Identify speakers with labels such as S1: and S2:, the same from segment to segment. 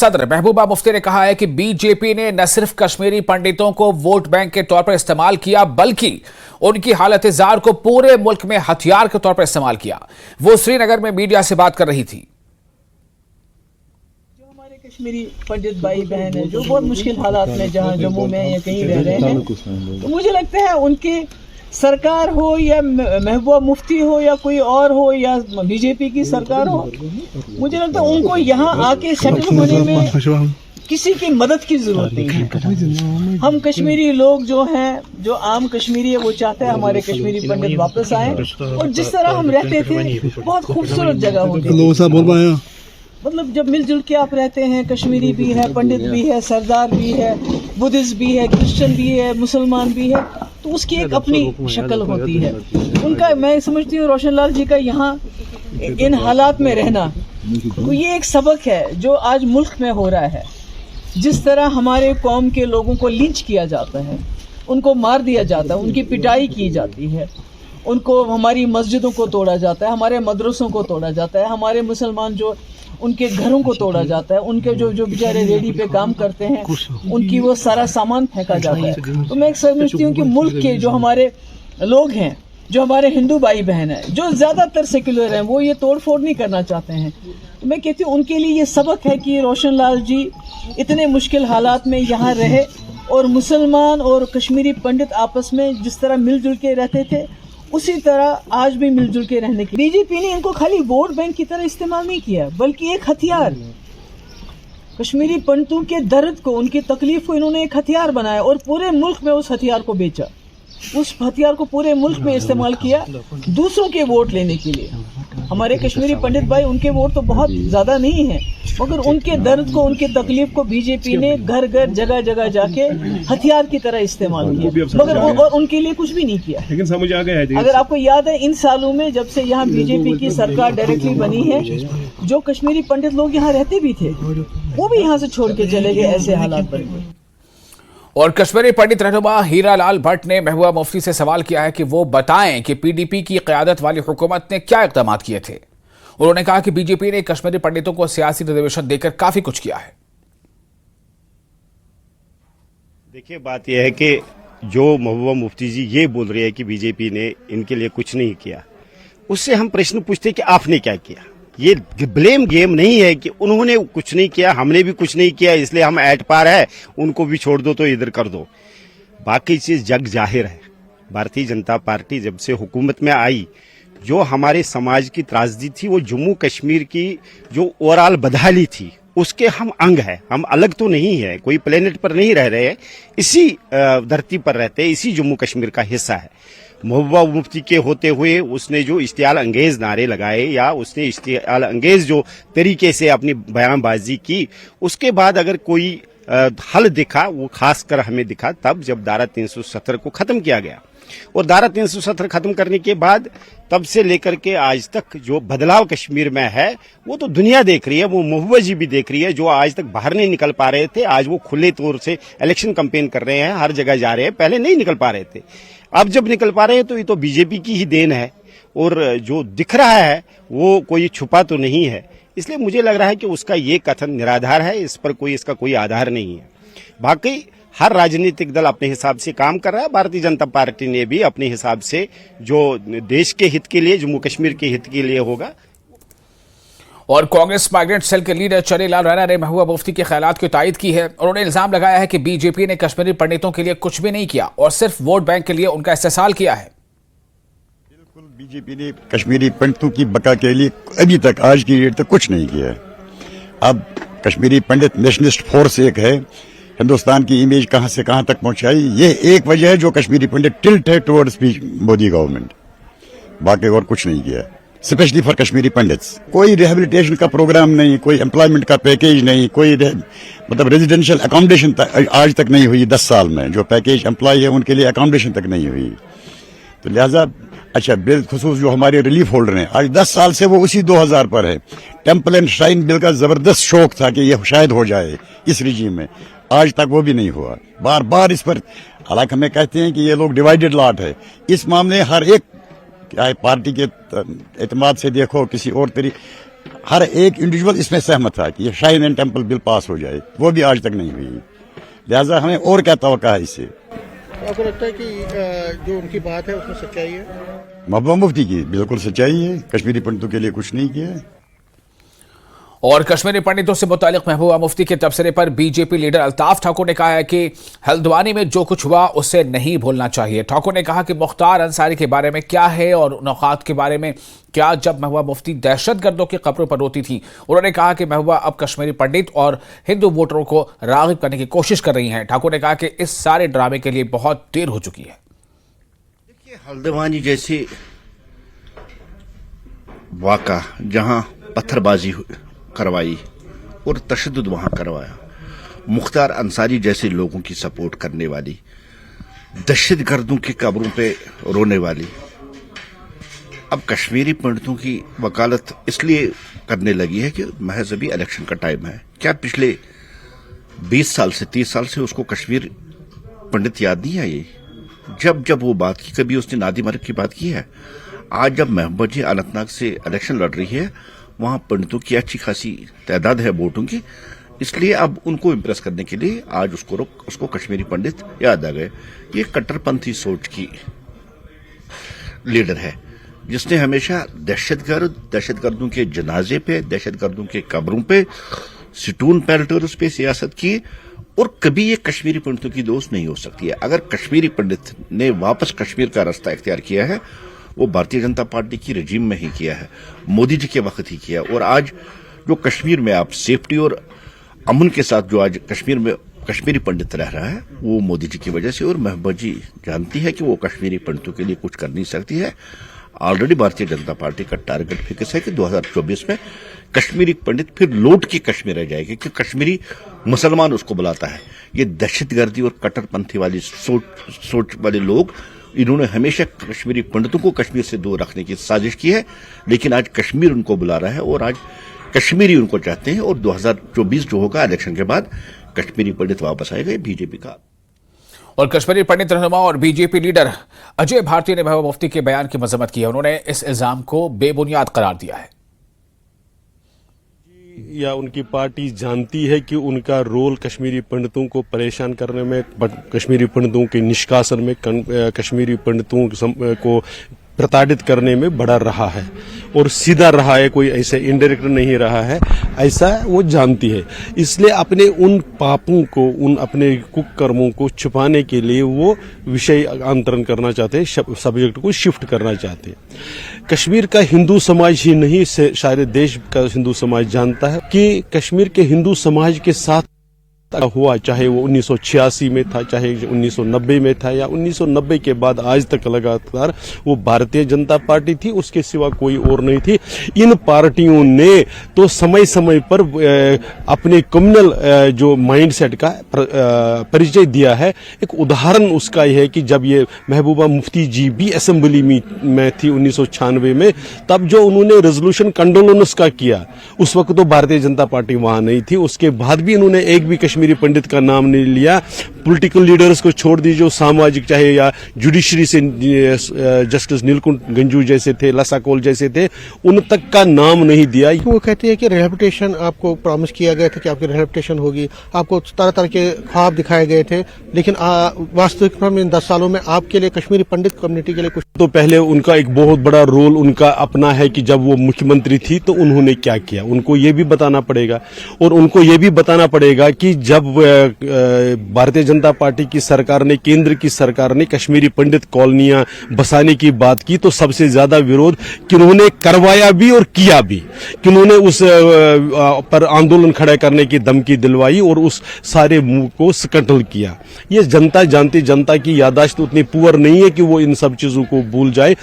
S1: सदर महबूबा मुफ्ती ने कहा है कि बीजेपी ने न सिर्फ कश्मीरी पंडितों को वोट बैंक के तौर पर इस्तेमाल किया बल्कि उनकी हालत-ए-जार को पूरे मुल्क में हथियार के तौर पर इस्तेमाल किया। वो श्रीनगर में मीडिया से बात कर रही थी।
S2: जो हमारे कश्मीरी पंडित भाई बहन है जो बहुत मुश्किल हालात में जहाँ जम्मू में या कहीं रह रहे हैं, तो मुझे लगता है उनकी सरकार हो या महबूबा मुफ्ती हो या कोई और हो या बीजेपी की सरकार हो, मुझे लगता है उनको यहाँ आके सेटल होने में किसी की मदद की जरूरत नहीं है। हम कश्मीरी लोग जो हैं, जो आम कश्मीरी है, वो चाहते हैं हमारे कश्मीरी पंडित वापस आए और जिस तरह हम रहते थे बहुत खूबसूरत जगह होती है। मतलब जब मिलजुल के आप रहते हैं, कश्मीरी भी है, पंडित भी है, सरदार भी है, बुद्धिस्ट भी है, क्रिश्चियन भी है, मुसलमान भी है, तो उसकी एक अपनी शक्ल होती है। उनका मैं समझती हूँ रोशन लाल जी का यहाँ इन हालात में रहना, तो ये एक सबक है जो आज मुल्क में हो रहा है। जिस तरह हमारे कौम के लोगों को लिंच किया जाता है, उनको मार दिया जाता है, उनकी पिटाई की जाती है, उनको हमारी मस्जिदों को तोड़ा जाता है, हमारे मदरसों को तोड़ा जाता है, हमारे मुसलमान जो उनके घरों को तोड़ा जाता है, उनके जो बेचारे रेडी पे काम करते हैं उनकी वो सारा सामान फेंका जाता है। तो मैं समझती हूँ कि मुल्क के जो हमारे लोग हैं, जो हमारे हिंदू भाई बहन हैं, जो ज़्यादातर सेक्युलर हैं, वो ये तोड़ फोड़ नहीं करना चाहते हैं। तो मैं कहती हूँ उनके लिए ये सबक है कि रोशन लाल जी इतने मुश्किल हालात में यहाँ रहे और मुसलमान और कश्मीरी पंडित आपस में जिस तरह मिलजुल के रहते थे उसी तरह आज भी मिलजुल के रहने की। बीजेपी ने इनको खाली वोट बैंक की तरह इस्तेमाल नहीं किया बल्कि एक हथियार, कश्मीरी पंडितों के दर्द को, उनकी तकलीफ को इन्होंने एक हथियार बनाया और पूरे मुल्क में उस हथियार को बेचा, उस हथियार को पूरे मुल्क में इस्तेमाल किया दूसरों के वोट लेने के लिए। हमारे कश्मीरी पंडित भाई, उनके वोट तो बहुत ज्यादा नहीं है, मगर उनके दर्द को, उनकी तकलीफ को बीजेपी ने घर घर जगह जगह जाके हथियार की तरह इस्तेमाल किया, मगर और उनके लिए कुछ भी नहीं किया। लेकिन समझ आ गया है, अगर आपको याद है इन सालों में जब से यहाँ बीजेपी की सरकार डायरेक्टली बनी है, जो कश्मीरी पंडित लोग यहाँ रहते भी थे वो भी यहाँ से छोड़ के चले गए, ऐसे हालात बन गए।
S1: और कश्मीरी पंडित रहनुमा हीरा लाल भट्ट ने महबूबा मुफ्ती से सवाल किया है कि वो बताएं कि पीडीपी की क़यादत वाली हुकूमत ने क्या इक़दाम किए थे। उन्होंने कहा कि बीजेपी ने कश्मीरी पंडितों को सियासी रिजर्वेशन देकर काफी कुछ किया है।
S3: देखिए, बात यह है कि जो महबूबा मुफ्ती जी ये बोल रही है कि बीजेपी ने इनके लिए कुछ नहीं किया, उससे हम प्रश्न पूछते कि आपने क्या किया। ये ब्लेम गेम नहीं है कि उन्होंने कुछ नहीं किया, हमने भी कुछ नहीं किया, इसलिए हम एट पार है, उनको भी छोड़ दो तो इधर कर दो। बाकी चीज जग जाहिर है, भारतीय जनता पार्टी जब से हुकूमत में आई, जो हमारे समाज की त्रासदी थी, वो जम्मू कश्मीर की जो ओवरऑल बदहाली थी, उसके हम अंग है। हम अलग तो नहीं है, कोई प्लेनेट पर नहीं रह रहे, इसी धरती पर रहते हैं, इसी जम्मू कश्मीर का हिस्सा है। महबूबा मुफ्ती के होते हुए उसने जो इश्तियाल अंगेज नारे लगाए या उसने इश्तियाल अंगेज जो तरीके से अपनी बयानबाजी की, उसके बाद अगर कोई हल दिखा, वो खासकर हमें दिखा तब जब धारा 370 को खत्म किया गया। और धारा 370 खत्म करने के बाद तब से लेकर के आज तक जो बदलाव कश्मीर में है वो तो दुनिया देख रही है, वो महबूबा जी भी देख रही है। जो आज तक बाहर नहीं निकल पा रहे थे, आज वो खुले तौर से इलेक्शन कैंपेन कर रहे हैं, हर जगह जा रहे हैं, पहले नहीं निकल पा रहे थे, अब जब निकल पा रहे हैं तो ये तो बीजेपी की ही देन है। और जो दिख रहा है वो कोई छुपा तो नहीं है, इसलिए मुझे लग रहा है कि उसका ये कथन निराधार है, इस पर इसका कोई आधार नहीं है। बाकी हर राजनीतिक दल अपने हिसाब से काम कर रहा है, भारतीय जनता पार्टी ने भी अपने हिसाब से जो देश के हित के लिए, जम्मू कश्मीर के हित के लिए होगा।
S1: और कांग्रेस माइग्रेंट सेल के लीडर चन्नी लाल रैना ने महबूबा मुफ्ती के ख्यालात की तायद की है। उन्होंने इल्जाम लगाया है कि बीजेपी ने कश्मीरी पंडितों के लिए कुछ भी नहीं किया और सिर्फ वोट बैंक के लिए उनका इस्तेमाल किया है।
S4: बिल्कुल, बीजेपी ने कश्मीरी पंडितों की बका के लिए अभी तक, आज की डेट तक कुछ नहीं किया है। अब कश्मीरी पंडित नेशनलिस्ट फोर्स एक है, हिंदुस्तान की इमेज कहां से कहां तक पहुंचाई, ये एक वजह है जो कश्मीरी पंडित टिल्ट है टुवर्ड्स मोदी गवर्नमेंट। बाकी और कुछ नहीं किया, स्पेशली फॉर कश्मीरी पंडित्स। कोई रिहेबिलिटेशन का प्रोग्राम नहीं, कोई एम्प्लॉयमेंट का पैकेज नहीं, कोई मतलब रेजिडेंशियल अकोमोडेशन आज तक नहीं हुई 10 साल में। जो पैकेज एम्प्लॉय है उनके लिए अकोमोडेशन तक नहीं हुई। तो लिहाजा अच्छा, बिल खुसूस जो हमारे रिलीफ होल्डर हैं, आज 10 साल से वो उसी 2000 पर है। टेम्पल एंड श्राइन बिल का जबरदस्त शौक था कि यह शायद हो जाए इस रिजीम में, आज तक वो भी नहीं हुआ। बार बार इस पर, हालांकि हमें कहते हैं कि ये लोग डिवाइडेड लॉट है, इस मामले हर एक, चाहे पार्टी के एतमाद से देखो, किसी और तरीके, हर एक इंडिविजुअल इसमें सहमत था कि ये Shaheen and temple bill pass हो जाए, वो भी आज तक नहीं हुई। लिहाजा हमें और क्या तवक्का है इससे।
S5: तो आपको लगता है कि जो उनकी बात है उसमें सच्चाई है?
S4: महबूबा मुफ्ती की बिल्कुल सच्चाई है, कश्मीरी पंडितों के लिए कुछ नहीं किया है।
S1: और कश्मीरी पंडितों से मुतालिक महबूबा मुफ्ती के तबसरे पर बीजेपी लीडर अल्ताफ ठाकुर ने कहा है कि हल्द्वानी में जो कुछ हुआ उससे नहीं भूलना चाहिए। ठाकुर ने कहा कि मुख्तार अंसारी के बारे में क्या है और उन औकात के बारे में क्या जब महबूबा मुफ्ती दहशतगर्दों की कब्रों पर रोती थी। उन्होंने कहा कि महबूबा अब कश्मीरी पंडित और हिंदू वोटरों को राग़िब करने की कोशिश कर रही हैं। ठाकुर ने कहा कि इस सारे ड्रामे के लिए बहुत देर हो चुकी है।
S6: देखिए, हल्द्वानी जैसे वाक़ा जहां पत्थरबाजी करवाई और तशद्दुद वहां करवाया, मुख्तार अंसारी जैसे लोगों की सपोर्ट करने वाली, दहशतगर्दों की कब्रों पे रोने वाली, अब कश्मीरी पंडितों की वकालत इसलिए करने लगी है कि महज अभी इलेक्शन का टाइम है। क्या पिछले 20 साल से 30 साल से उसको कश्मीर पंडित याद नहीं आई? जब वो बात की, कभी उसने नादी मर्ग की बात की है? आज जब महबूबा जी अनंतनाग से इलेक्शन लड़ रही है, वहां पंडितों की अच्छी खासी तादाद है वोटों की, इसलिए अब उनको इम्प्रेस करने के लिए आज उसको कश्मीरी पंडित याद आ गए। ये कट्टरपंथी सोच की लीडर है जिसने हमेशा दहशतगर्दों के जनाजे पे, दहशतगर्दों के कब्रों पे, सिटून पैलेटर्स पे सियासत की, और कभी ये कश्मीरी पंडितों की दोस्त नहीं हो सकती है। अगर कश्मीरी पंडित ने वापस कश्मीर का रास्ता इख्तियार किया है, वो भारतीय जनता पार्टी की रजीम में ही किया है, मोदी जी के वक्त ही किया। और आज जो कश्मीर में आप सेफ्टी और अमन के साथ जो आज कश्मीर में कश्मीरी पंडित रह रहा है, वो मोदी जी की वजह से। और महबूबा जी जानती है कि वो कश्मीरी पंडितों के लिए कुछ कर नहीं सकती है। ऑलरेडी भारतीय जनता पार्टी का टारगेट फिक्स है कि 2024 में कश्मीरी पंडित फिर लौट के कश्मीर रह जाएगी, क्योंकि कश्मीरी मुसलमान उसको बुलाता है। ये दहशतगर्दी और कट्टरपंथी वाली सोच वाले लोग, इन्होंने हमेशा कश्मीरी पंडितों को कश्मीर से दूर रखने की साजिश की है, लेकिन आज कश्मीर उनको बुला रहा है और आज कश्मीरी उनको चाहते हैं। और 2024 जो होगा इलेक्शन के बाद, कश्मीरी पंडित वापस आएगा बीजेपी का।
S1: और कश्मीरी पंडित रहनुमा और बीजेपी लीडर अजय भारती ने महबूबा मुफ्ती के बयान की मजम्मत की है। उन्होंने इस इल्जाम को बेबुनियाद करार दिया है।
S7: या उनकी पार्टी जानती है कि उनका रोल कश्मीरी पंडितों को परेशान करने में, कश्मीरी पंडितों के निष्कासन में, कश्मीरी पंडितों को प्रताड़ित करने में बड़ा रहा है और सीधा रहा है, कोई ऐसे इनडायरेक्ट नहीं रहा है, ऐसा वो जानती है। इसलिए अपने उन पापों को, उन अपने कुकर्मों को छुपाने के लिए वो विषय अंतरण करना चाहते हैं, सब्जेक्ट को शिफ्ट करना चाहते हैं। कश्मीर का हिंदू समाज ही नहीं, सारे देश का हिंदू समाज जानता है कि कश्मीर के हिंदू समाज के साथ हुआ, चाहे वो 1986 में था, चाहे 1990 में था, या 1990 के बाद आज तक लगातार वो भारतीय जनता पार्टी थी, उसके सिवा कोई और नहीं थी। इन पार्टियों ने तो समय समय पर अपने कम्युनल जो माइंडसेट का परिचय दिया है। एक उदाहरण उसका यह है कि जब ये महबूबा मुफ्ती जी भी असेंबली में थी 1996 में, तब जो उन्होंने रेजोल्यूशन कंडोलेंस का किया, उस वक्त तो भारतीय जनता पार्टी वहां नहीं थी। उसके बाद भी इन्होंने एक भी कश्मीरी पंडित का नाम नहीं लिया। पॉलिटिकल लीडर्स को छोड़ दीजिए, जो सामाजिक, चाहे या जुडिशरी से जस्टिस नीलकुंठ गंजू जैसे थे, लसा कोल जैसे थे, उन तक का नाम नहीं दिया।
S5: वो कहते हैं कि रिहेबिलिटेशन आपको प्रॉमिस किया गया था कि आपकी रिहेबिलिटेशन होगी, आपको तरह तरह के ख्वाब दिखाए गए थे, लेकिन वास्तविकता में इन 10 सालों में आपके लिए, कश्मीरी पंडित कम्युनिटी के लिए कुछ?
S7: तो पहले उनका एक बहुत बड़ा रोल उनका अपना है कि जब वो मुख्यमंत्री थी तो उन्होंने क्या किया, उनको ये भी बताना पड़ेगा। और उनको ये भी बताना पड़ेगा कि जब भारतीय जनता पार्टी की सरकार ने, केंद्र की सरकार ने कश्मीरी पंडित कॉलोनियां बसाने की बात की, तो सबसे ज्यादा विरोध किन्होंने करवाया भी और किया भी, किन्होंने उस पर आंदोलन खड़ा करने की धमकी दिलवाई और उस सारे मुंह को स्कटल किया। ये जनता जानती, जनता की याददाश्त उतनी पुअर नहीं है कि वो इन सब चीजों को भूल जाए।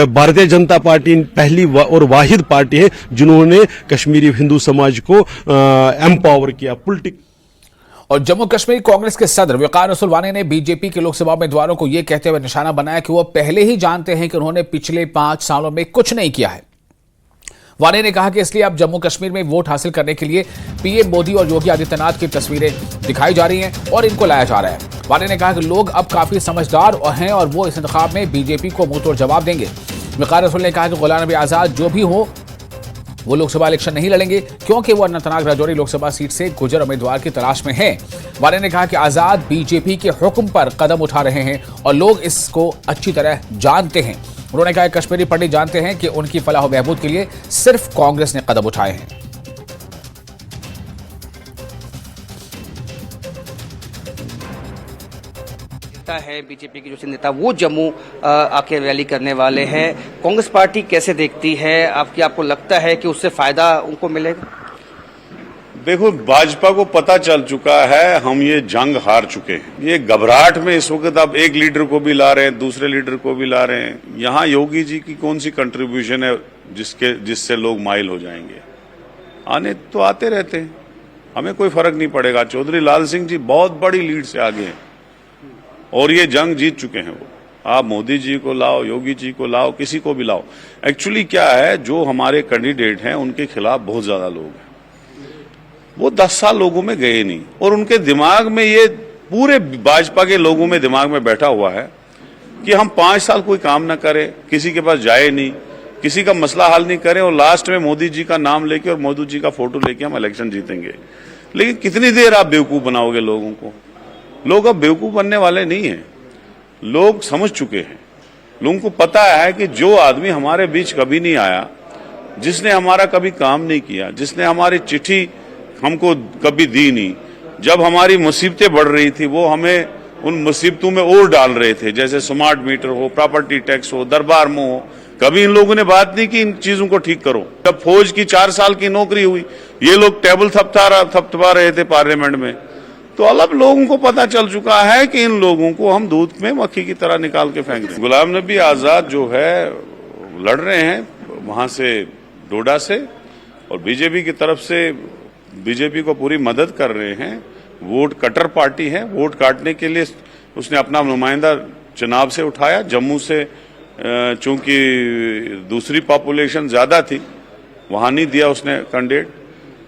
S7: भारतीय जनता पार्टी पहली और वाहिद पार्टी है जिन्होंने कश्मीरी हिंदू समाज को एम्पावर किया।
S1: और जम्मू कश्मीर कांग्रेस के सदर वकार रसूल वानी ने बीजेपी के लोकसभा उम्मीदवारों को यह कहते हुए निशाना बनाया कि वो पहले ही जानते हैं कि उन्होंने पिछले 5 सालों में कुछ नहीं किया है। वानी ने कहा कि इसलिए अब जम्मू कश्मीर में वोट हासिल करने के लिए पीएम मोदी और योगी आदित्यनाथ की तस्वीरें दिखाई जा रही हैं और इनको लाया जा रहा है। वानी ने कहा कि लोग अब काफी समझदार हैं और वो इस इंतखाब में बीजेपी को मुंहतोड़ जवाब देंगे। वकार रसूल ने कहा कि गुलाम नबी आजाद जो भी हो, वो लोकसभा इलेक्शन नहीं लड़ेंगे क्योंकि वो अनंतनाग राजौरी लोकसभा सीट से गुजर उम्मीदवार की तलाश में हैं। वाले ने कहा कि आजाद बीजेपी के हुक्म पर कदम उठा रहे हैं और लोग इसको अच्छी तरह जानते हैं। उन्होंने कहा कि कश्मीरी पंडित जानते हैं कि उनकी फलाह बहबूद के लिए सिर्फ कांग्रेस ने कदम उठाए हैं।
S8: है बीजेपी के जो नेता वो जम्मू आके रैली करने वाले हैं, कांग्रेस पार्टी कैसे देखती है? आपको लगता है कि उससे फायदा उनको मिलेगा?
S9: देखो, भाजपा को पता चल चुका है हम ये जंग हार चुके हैं। ये घबराहट में इस वक्त अब एक लीडर को भी ला रहे हैं, दूसरे लीडर को भी ला रहे हैं। यहाँ योगी जी की कौन सी कंट्रीब्यूशन है जिससे लोग माइल हो जाएंगे? आने तो आते रहते हैं, हमें कोई फर्क नहीं पड़ेगा। चौधरी लाल सिंह जी बहुत बड़ी लीड से आगे हैं और ये जंग जीत चुके हैं वो। आप मोदी जी को लाओ, योगी जी को लाओ, किसी को भी लाओ। एक्चुअली क्या है, जो हमारे कैंडिडेट हैं उनके खिलाफ बहुत ज्यादा लोग हैं। वो 10 साल लोगों में गए नहीं और उनके दिमाग में, ये पूरे भाजपा के लोगों में दिमाग में बैठा हुआ है कि हम 5 साल कोई काम ना करें, किसी के पास जाए नहीं, किसी का मसला हल नहीं करें और लास्ट में मोदी जी का नाम लेके और मोदी जी का फोटो लेके हम इलेक्शन जीतेंगे। लेकिन कितनी देर आप बेवकूफ बनाओगे लोगों को? लोग अब बेवकूफ बनने वाले नहीं हैं, लोग समझ चुके हैं। लोगों को पता है कि जो आदमी हमारे बीच कभी नहीं आया, जिसने हमारा कभी काम नहीं किया, जिसने हमारी चिट्ठी हमको कभी दी नहीं, जब हमारी मुसीबतें बढ़ रही थी वो हमें उन मुसीबतों में और डाल रहे थे, जैसे स्मार्ट मीटर हो, प्रॉपर्टी टैक्स हो, दरबार मोह हो। कभी इन लोगों ने बात नहीं की इन चीजों को ठीक करो। जब फौज की 4 साल की नौकरी हुई, ये लोग टेबल थपथपा रहे थे पार्लियामेंट में। तो अब लोगों को पता चल चुका है कि इन लोगों को हम दूध में मक्खी की तरह निकाल के फेंक दें। गुलाम नबी आजाद जो है लड़ रहे हैं वहां से, डोडा से, और बीजेपी की तरफ से बीजेपी को पूरी मदद कर रहे हैं। वोट कटर पार्टी है, वोट काटने के लिए उसने अपना नुमाइंदा चुनाव से उठाया। जम्मू से चूंकि दूसरी पॉपुलेशन ज्यादा थी, वहां नहीं दिया उसने कैंडिडेट।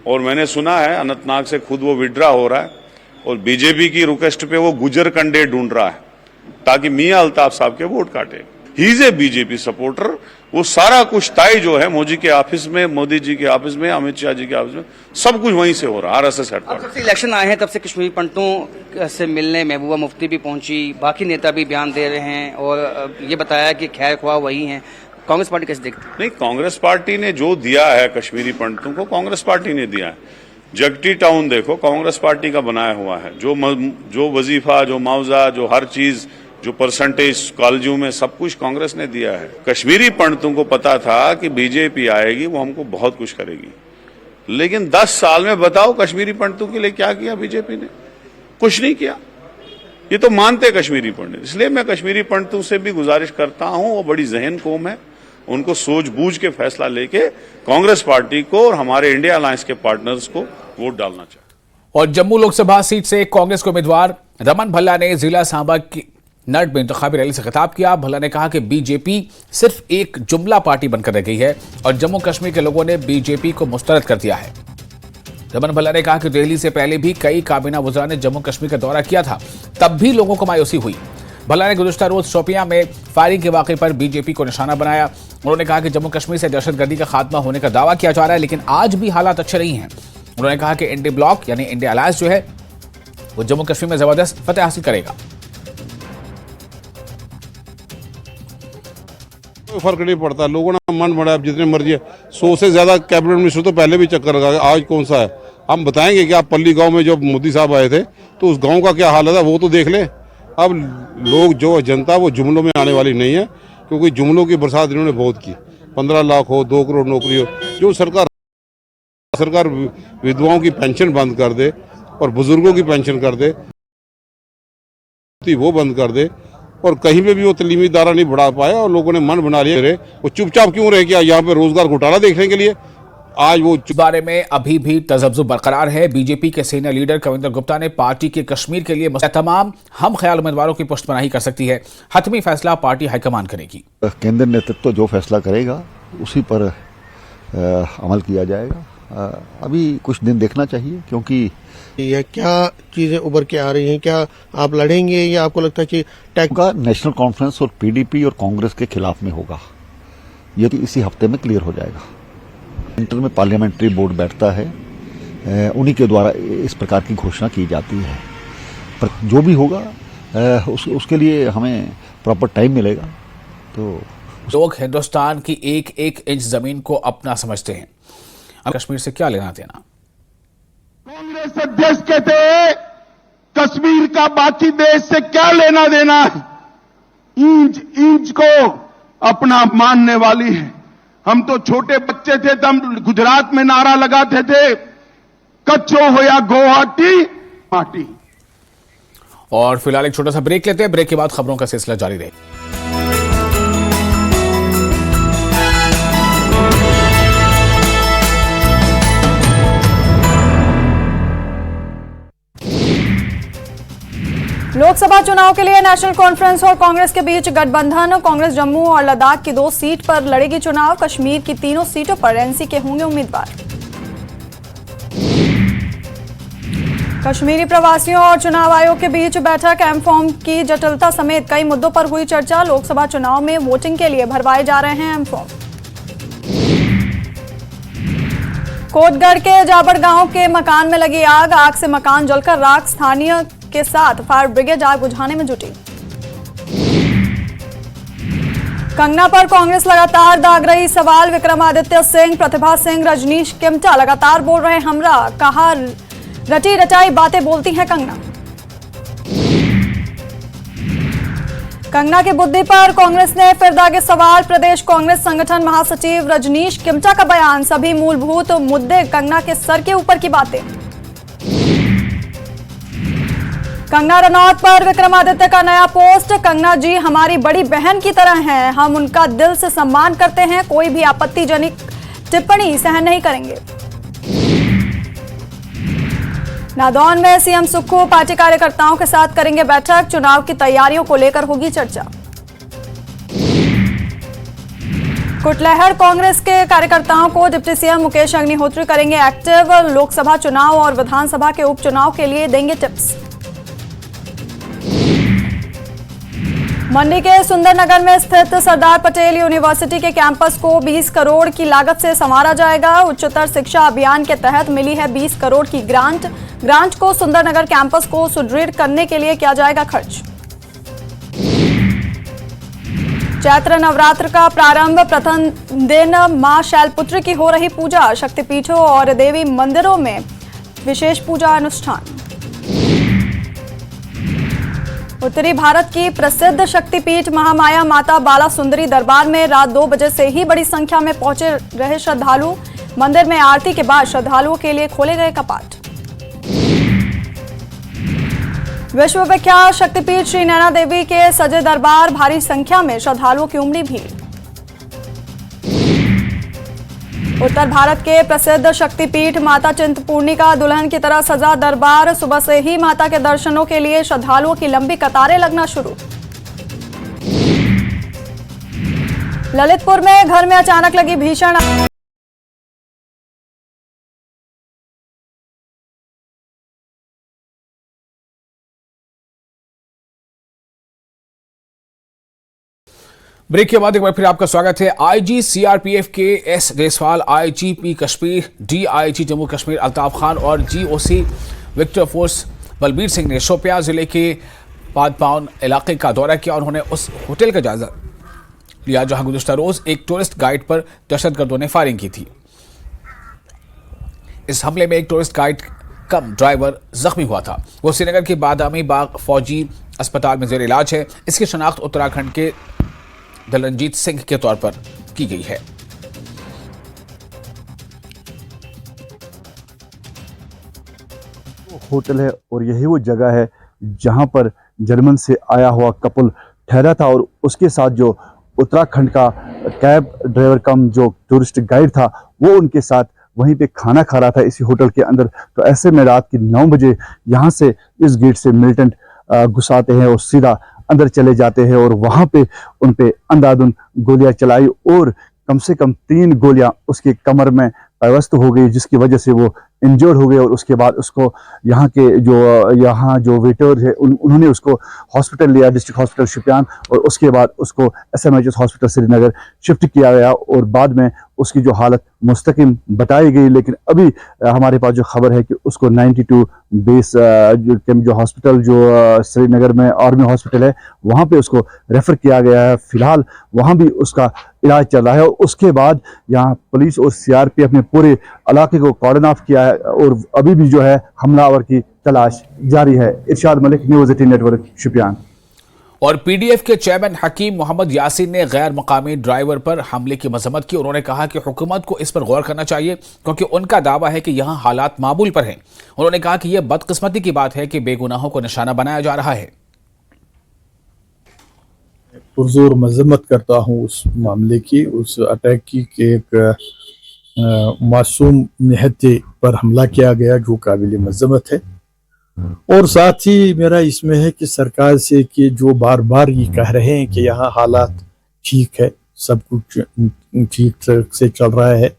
S9: और मैंने सुना है अनंतनाग से खुद वो विड्रा हो रहा है और बीजेपी की रिक्वेस्ट पे वो गुजर कैंडिडेट ढूंढ रहा है ताकि मियां अल्ताफ साहब के वोट काटे। He is a BJP supporter. वो सारा कुछ तय जो है मोदी के ऑफिस में, मोदी जी के ऑफिस में, अमित शाह जी के ऑफिस में, सब कुछ वहीं से हो रहा है, आरएसएस हेडक्वार्टर।
S8: जब से इलेक्शन आए हैं तब से कश्मीरी पंडितों से मिलने महबूबा मुफ्ती भी पहुंची, बाकी नेता भी बयान दे रहे हैं और ये बताया कि खैर ख्वाह वही हैं। कांग्रेस पार्टी कैसे देखती है?
S9: नहीं, कांग्रेस पार्टी ने जो दिया है कश्मीरी पंडितों को, कांग्रेस पार्टी ने दिया है। जगटी टाउन देखो, कांग्रेस पार्टी का बनाया हुआ है। जो वजीफा, जो मुआवजा, जो हर चीज, जो परसेंटेज कॉलेजों में, सब कुछ कांग्रेस ने दिया है। कश्मीरी पंडितों को पता था कि बीजेपी आएगी, वो हमको बहुत कुछ करेगी। लेकिन 10 साल में बताओ कश्मीरी पंडितों के लिए क्या किया बीजेपी ने? कुछ नहीं किया। ये तो मानते कश्मीरी पंडित। इसलिए मैं कश्मीरी पंडितों से भी गुजारिश करता हूं, वो बड़ी जहन कौम है, उनको सूझबूझ के फैसला लेके कांग्रेस पार्टी को और हमारे इंडिया अलायंस के पार्टनर्स को वोट डालना चाहिए।
S1: और जम्मू लोकसभा सीट से कांग्रेस के उम्मीदवार रमन भल्ला ने जिला सांबा की नट में इंतखाबी रैली से खिताब किया। भल्ला ने कहा कि बीजेपी सिर्फ एक जुमला पार्टी बनकर रह गई है और जम्मू कश्मीर के लोगों ने बीजेपी को मुस्तरद कर दिया है। रमन भल्ला ने कहा कि दिल्ली से पहले भी कई काबीना वज़रा ने जम्मू कश्मीर का दौरा किया था, तब भी लोगों को मायूसी हुई। भल्ला ने गुज़श्ता रोज शोपियां में फायरिंग के वाक़े पर बीजेपी को निशाना बनाया। उन्होंने कहा कि जम्मू कश्मीर से दहशतगर्दी का खात्मा होने का दावा किया जा रहा है, लेकिन आज भी हालात अच्छे नहीं हैं। उन्होंने कहा कि इंडिया ब्लॉक यानी इंडिया अलायंस जो है वो जम्मू कश्मीर में जबरदस्त फतेह हासिल करेगा।
S10: कोई फर्क नहीं पड़ता, लोगों ने मन बढ़ाया जितने मर्जी है। 100 से ज्यादा कैबिनेट मिनिस्टर तो पहले भी चक्कर लगा, आज कौन सा है? हम बताएंगे कि आप पल्ली गांव में जब मोदी साहब आए थे तो उस गांव का क्या हाल था वो तो देख ले। अब लोग, जो जनता, वो जुमलों में आने वाली नहीं है, क्योंकि जुमलों की बरसात इन्होंने बहुत की। 15 लाख हो, 2 करोड़ नौकरी हो, जो सरकार विधवाओं की पेंशन बंद कर दे और बुजुर्गों की पेंशन कर दे, वो बंद कर दे, और कहीं पे भी वो तलीमी इदारा नहीं बढ़ा पाया और लोगों ने मन बना लिया। वो चुपचाप क्यों रह गया यहाँ पे रोजगार घोटाला देखने के लिए? आज वो
S1: बारे में अभी भी तजब्जुब बरकरार है। बीजेपी के सीनियर लीडर कविंदर गुप्ता ने पार्टी के कश्मीर के लिए तमाम हम ख्याल उम्मीदवारों की पुष्टपनाही कर सकती है, हतमी फैसला पार्टी हाईकमान करेगी।
S11: केंद्र नेतृत्व जो फैसला करेगा उसी पर अमल किया जाएगा। अभी कुछ दिन देखना चाहिए, क्योंकि
S5: या क्या चीजें उभर के आ रही हैं? क्या आप लड़ेंगे या आपको लगता है कि
S11: का नेशनल कॉन्फ्रेंस और पीडीपी और कांग्रेस के खिलाफ में होगा? ये इसी हफ्ते में क्लियर हो जाएगा। सेंटर में पार्लियामेंट्री बोर्ड बैठता है, उन्हीं के द्वारा इस प्रकार की घोषणा की जाती है। पर जो भी होगा उसके लिए हमें प्रॉपर टाइम मिलेगा। तो
S1: लोग हिंदुस्तान की एक एक इंच जमीन को अपना समझते हैं। कश्मीर से क्या लेना देना?
S12: कांग्रेस अध्यक्ष कहते हैं कश्मीर का बाकी देश से क्या लेना देना है, इंच इंच को अपना मानने वाली है। हम तो छोटे बच्चे थे तो हम गुजरात में नारा लगाते थे, कच्चो हो या गुवाहाटी माटी।
S1: और फिलहाल एक छोटा सा ब्रेक लेते हैं, ब्रेक के बाद खबरों का सिलसिला जारी रहेगा।
S13: लोकसभा चुनाव के लिए नेशनल कॉन्फ्रेंस और कांग्रेस के बीच गठबंधन। कांग्रेस जम्मू और लद्दाख की 2 सीट पर लड़ेगी चुनाव। कश्मीर की 3 सीटों पर एनसी के होंगे उम्मीदवार। कश्मीरी प्रवासियों और चुनाव आयोग के बीच बैठक। एम फॉर्म की जटिलता समेत कई मुद्दों पर हुई चर्चा। लोकसभा चुनाव में वोटिंग के लिए भरवाए जा रहे हैं एम फॉर्म। कोटगढ़ के जाबड़ गांव के मकान में लगी आग। आग से मकान जलकर राख। स्थानीय के साथ फायर ब्रिगेड आग बुझाने में जुटी। कंगना पर कांग्रेस लगातार दाग रही सवाल। विक्रमादित्य सिंह, प्रतिभा सिंह, रजनीश किमटा लगातार बोल रहे हमरा। कहा रटी रटाई बातें बोलती हैं कंगना। कंगना की बुद्धि पर कांग्रेस ने फिर दागे सवाल। प्रदेश कांग्रेस संगठन महासचिव रजनीश किमटा का बयान। सभी मूलभूत मुद्दे कंगना के सर के ऊपर की बातें। कंगना रनौत पर विक्रमादित्य का नया पोस्ट। कंगना जी हमारी बड़ी बहन की तरह हैं, हम उनका दिल से सम्मान करते हैं, कोई भी आपत्तिजनक टिप्पणी सहन नहीं करेंगे। नादौन में सीएम सुक्खू पार्टी कार्यकर्ताओं के साथ करेंगे बैठक। चुनाव की तैयारियों को लेकर होगी चर्चा। कुटलहर कांग्रेस के कार्यकर्ताओं को डिप्टी सीएम मुकेश अग्निहोत्री करेंगे एक्टिव। लोकसभा चुनाव और विधानसभा के उपचुनाव के लिए देंगे टिप्स। मंडी के सुंदरनगर में स्थित सरदार पटेल यूनिवर्सिटी के कैंपस को 20 करोड़ की लागत से संवारा जाएगा। उच्चतर शिक्षा अभियान के तहत मिली है 20 करोड़ की ग्रांट। ग्रांट को सुंदरनगर कैंपस को सुदृढ़ करने के लिए किया जाएगा खर्च। चैत्र नवरात्र का प्रारंभ। प्रथम दिन मां शैलपुत्री की हो रही पूजा। शक्तिपीठों और देवी मंदिरों में विशेष पूजा अनुष्ठान। उत्तरी भारत की प्रसिद्ध शक्तिपीठ महामाया माता बाला सुंदरी दरबार में रात 2 बजे से ही बड़ी संख्या में पहुंचे रहे श्रद्धालु। मंदिर में आरती के बाद श्रद्धालुओं के लिए खोले गए कपाट। विश्व विख्यात शक्तिपीठ श्री नैना देवी के सजे दरबार। भारी संख्या में श्रद्धालुओं की उमड़ी भीड़। उत्तर भारत के प्रसिद्ध शक्तिपीठ माता चिंतपूर्णी का दुल्हन की तरह सजा दरबार। सुबह से ही माता के दर्शनों के लिए श्रद्धालुओं की लंबी कतारें लगना शुरू। ललितपुर में घर में अचानक लगी भीषण
S1: ब्रेक के बाद एक बार फिर आपका स्वागत है। IG CRPF K S Deswal, IGP Kashmir, DIG Jammu Kashmir Altaf Khan और GOC victor force Balbir Singh ने शोपियां जिले के पादपाउन इलाके का दौरा किया। उन्होंने उस होटल का जायजा लिया जहां गुज़िश्ता रोज एक टूरिस्ट गाइड पर दहशतगर्दों ने फायरिंग की थी। इस हमले में एक टूरिस्ट गाइड कम ड्राइवर जख्मी हुआ था। वो श्रीनगर के बादामी बाग फौजी अस्पताल में जेर इलाज है। इसकी शनाख्त उत्तराखंड के दलनजीत सिंह के तौर पर की गई है।
S14: होटल है और यही वो जगह है जहां पर जर्मन से आया हुआ कपल ठहरा था और उसके साथ जो उत्तराखंड का कैब ड्राइवर कम जो टूरिस्ट गाइड था वो उनके साथ वहीं पे खाना खा रहा था इसी होटल के अंदर। तो ऐसे में रात की 9 बजे यहाँ से इस गेट से मिलिटेंट घुसाते हैं और सीधा अंदर चले जाते हैं और वहां पे उन पे अंधाधुंध गोलियां चलाई और कम से कम 3 गोलियां उसके कमर में पैवस्त हो गई, जिसकी वजह से वो इंजर्ड हो गए और उसके बाद उसको यहाँ जो वेटर है उन्होंने उसको हॉस्पिटल लिया, डिस्ट्रिक्ट हॉस्पिटल शुपियान, और उसके बाद उसको SMHS हॉस्पिटल श्रीनगर शिफ्ट किया गया और बाद में उसकी जो हालत मुस्तकिम बताई गई। लेकिन अभी हमारे पास जो खबर है कि उसको 92 बेस जो हॉस्पिटल जो श्रीनगर में आर्मी हॉस्पिटल है वहाँ पे उसको रेफर किया गया है। फिलहाल वहाँ भी उसका इलाज चल रहा है और उसके बाद यहाँ पुलिस और CRPF ने पूरे इलाके को कॉर्डन ऑफ किया है और अभी भी जो है हमलावर की तलाश जारी है। इरशाद मलिक, न्यूज़ 18 नेटवर्क, शुपियान।
S1: और PDF के चेयरमैन हकीम मोहम्मद यासीन ने गैर मकामी ड्राइवर पर हमले की मजम्मत की। उन्होंने कहा कि हुकूमत को इस पर गौर करना चाहिए क्योंकि उनका दावा है कि यहाँ हालात मामूल पर हैं। उन्होंने कहा कि यह बदकिस्मती की बात है कि बेगुनाहों को निशाना बनाया जा रहा है।
S15: पुरजोर मजम्मत करता हूँ उस मामले की, उस अटैक की कि एक मासूम निहत्ते पर हमला किया गया जो काबिल मजम्मत है। और साथ ही मेरा इसमें है कि सरकार से कि जो बार बार ये कह रहे हैं कि यहाँ हालात ठीक है, सब कुछ ठीक से चल रहा है,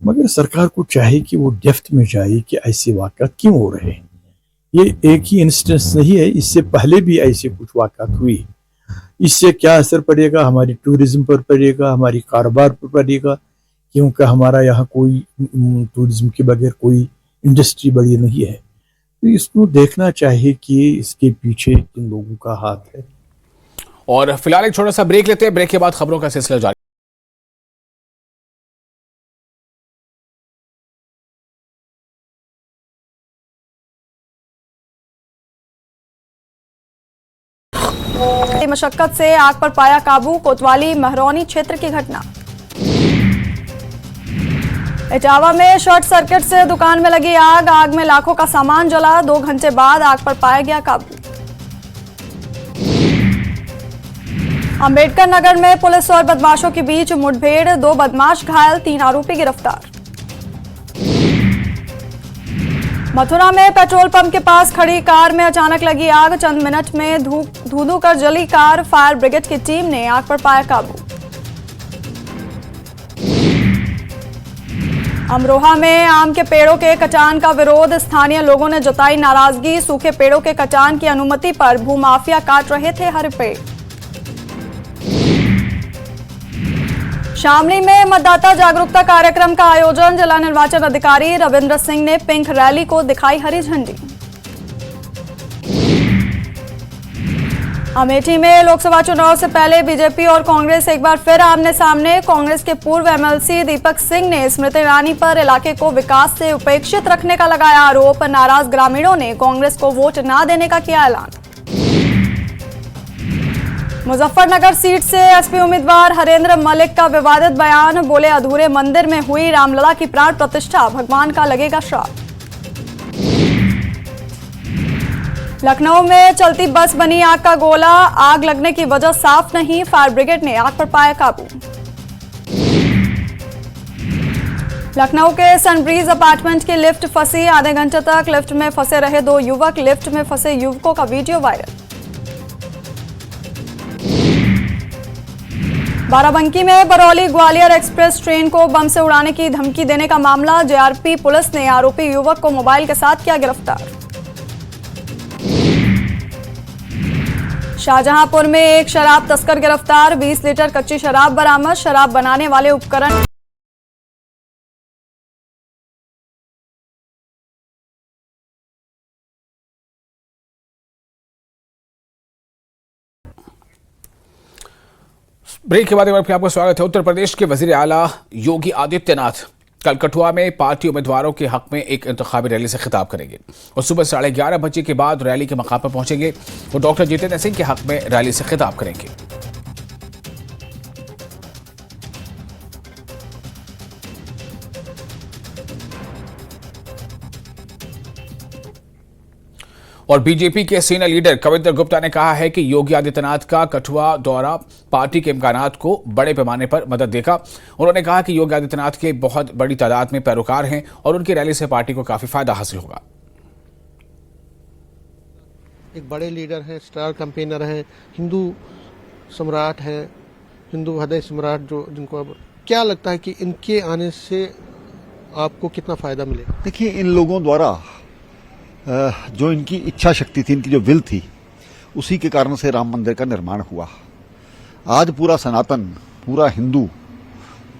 S15: मगर सरकार को चाहिए कि वो डेप्थ में जाए कि ऐसे वाक़यात क्यों हो रहे हैं। ये एक ही इंस्टेंस नहीं है, इससे पहले भी ऐसे कुछ वाक़यात हुई। इससे क्या असर पड़ेगा, हमारी टूरिज्म पर पड़ेगा, हमारी कारोबार पर पड़ेगा, क्योंकि हमारा यहाँ कोई टूरिज्म के बगैर कोई इंडस्ट्री बड़ी नहीं है। तो इसको देखना चाहिए कि इसके पीछे किन लोगों का हाथ है।
S1: और फिलहाल एक छोटा सा ब्रेक लेते हैं, ब्रेक के बाद खबरों का सिलसिला जारी।
S13: मशक्कत से आग पर पाया काबू, कोतवाली महरौनी क्षेत्र की घटना। इटावा में शॉर्ट सर्किट से दुकान में लगी आग में लाखों का सामान जला। 2 घंटे बाद आग पर पाया गया काबू। अंबेडकर नगर में पुलिस और बदमाशों के बीच मुठभेड़, 2 बदमाश घायल, 3 आरोपी गिरफ्तार। मथुरा में पेट्रोल पंप के पास खड़ी कार में अचानक लगी आग, चंद मिनट में धू कर जली कार। फायर ब्रिगेड की टीम ने आग पर पाया काबू। अमरोहा में आम के पेड़ों के कटान का विरोध, स्थानीय लोगों ने जताई नाराजगी। सूखे पेड़ों के कटान की अनुमति पर भूमाफिया काट रहे थे हरे पेड़। शामली में मतदाता जागरूकता कार्यक्रम का आयोजन, जिला निर्वाचन अधिकारी रविंद्र सिंह ने पिंक रैली को दिखाई हरी झंडी। अमेठी में लोकसभा चुनाव से पहले बीजेपी और कांग्रेस एक बार फिर आमने सामने। कांग्रेस के पूर्व MLC दीपक सिंह ने स्मृति ईरानी पर इलाके को विकास से उपेक्षित रखने का लगाया आरोप। नाराज ग्रामीणों ने कांग्रेस को वोट न देने का किया ऐलान। मुजफ्फरनगर सीट से SP उम्मीदवार हरेंद्र मलिक का विवादित बयान, बोले अधूरे मंदिर में हुई रामलला की प्राण प्रतिष्ठा, भगवान का लगेगा श्राप। लखनऊ में चलती बस बनी आग का गोला, आग लगने की वजह साफ नहीं। फायर ब्रिगेड ने आग पर पाया काबू। लखनऊ के सनब्रीज अपार्टमेंट की लिफ्ट फंसी, आधे घंटे तक लिफ्ट में फंसे रहे 2 युवक। लिफ्ट में फंसे युवकों का वीडियो वायरल। बाराबंकी में बरौली ग्वालियर एक्सप्रेस ट्रेन को बम से उड़ाने की धमकी देने का मामला, JRP पुलिस ने आरोपी युवक को मोबाइल के साथ किया गिरफ्तार। शाहजहांपुर में एक शराब तस्कर गिरफ्तार, 20 लीटर कच्ची शराब बरामद। शराब बनाने वाले उपकरण
S1: ब्रेक के बाद एक बार आपका स्वागत है। उत्तर प्रदेश के वजीर आला योगी आदित्यनाथ कल कठुआ में पार्टी उम्मीदवारों के हक में एक इंतखाबी रैली से खिताब करेंगे और सुबह 11:30 बजे के बाद रैली के मकाम पर पहुंचेंगे। वो डॉक्टर जितेंद्र सिंह के हक में रैली से खिताब करेंगे। और बीजेपी के सीनियर लीडर कविंदर गुप्ता ने कहा है कि योगी आदित्यनाथ का कठुआ दौरा पार्टी के इम्कानात को बड़े पैमाने पर मदद देगा। उन्होंने कहा कि योगी आदित्यनाथ के बहुत बड़ी तादाद में पैरोकार हैं और उनकी रैली से पार्टी को काफी फायदा हासिल होगा।
S5: एक बड़े लीडर हैं, स्टार कैंपेनर हैं, हिंदू सम्राट हैं, हिंदू हृदय सम्राट जो जिनको अब क्या लगता है कि इनके आने से आपको कितना फायदा मिलेगा?
S11: देखिए, इन लोगों द्वारा जो इनकी इच्छा शक्ति थी, इनकी जो विल थी, उसी के कारण से राम मंदिर का निर्माण हुआ। आज पूरा सनातन, पूरा हिंदू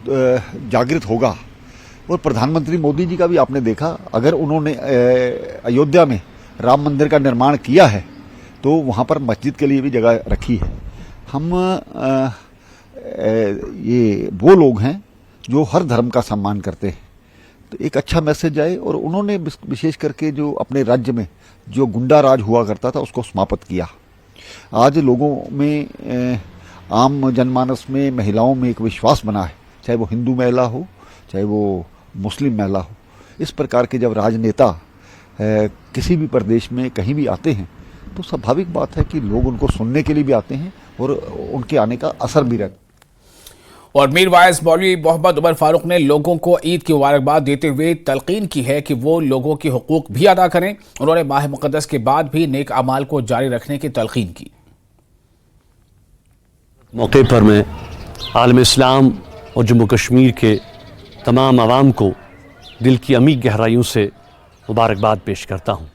S11: जागृत होगा। और प्रधानमंत्री मोदी जी का भी आपने देखा, अगर उन्होंने अयोध्या में राम मंदिर का निर्माण किया है तो वहाँ पर मस्जिद के लिए भी जगह रखी है। हम ये वो लोग हैं जो हर धर्म का सम्मान करते हैं, तो एक अच्छा मैसेज आए। और उन्होंने विशेष करके जो अपने राज्य में जो गुंडा राज हुआ करता था उसको समाप्त किया। आज लोगों में, आम जनमानस में, महिलाओं में एक विश्वास बना है, चाहे वो हिंदू महिला हो, चाहे वो मुस्लिम महिला हो। इस प्रकार के जब राजनेता किसी भी प्रदेश में कहीं भी आते हैं तो स्वाभाविक बात है कि लोग उनको सुनने के लिए भी आते हैं और उनके आने का असर भी रहता है।
S1: और मीरवाइज मौलवी मोहम्मद उमर फारूक ने लोगों को ईद की मुबारकबाद देते हुए तलकीन की है कि वो लोगों के हुकूक भी अदा करें। उन्होंने माह मुक़द्दस के बाद भी नेक अमाल को जारी रखने की तलकीन की।
S16: मौके पर मैं आलम इस्लाम और जम्मू कश्मीर के तमाम आवाम को दिल की अमीर गहराइयों से मुबारकबाद पेश करता हूँ।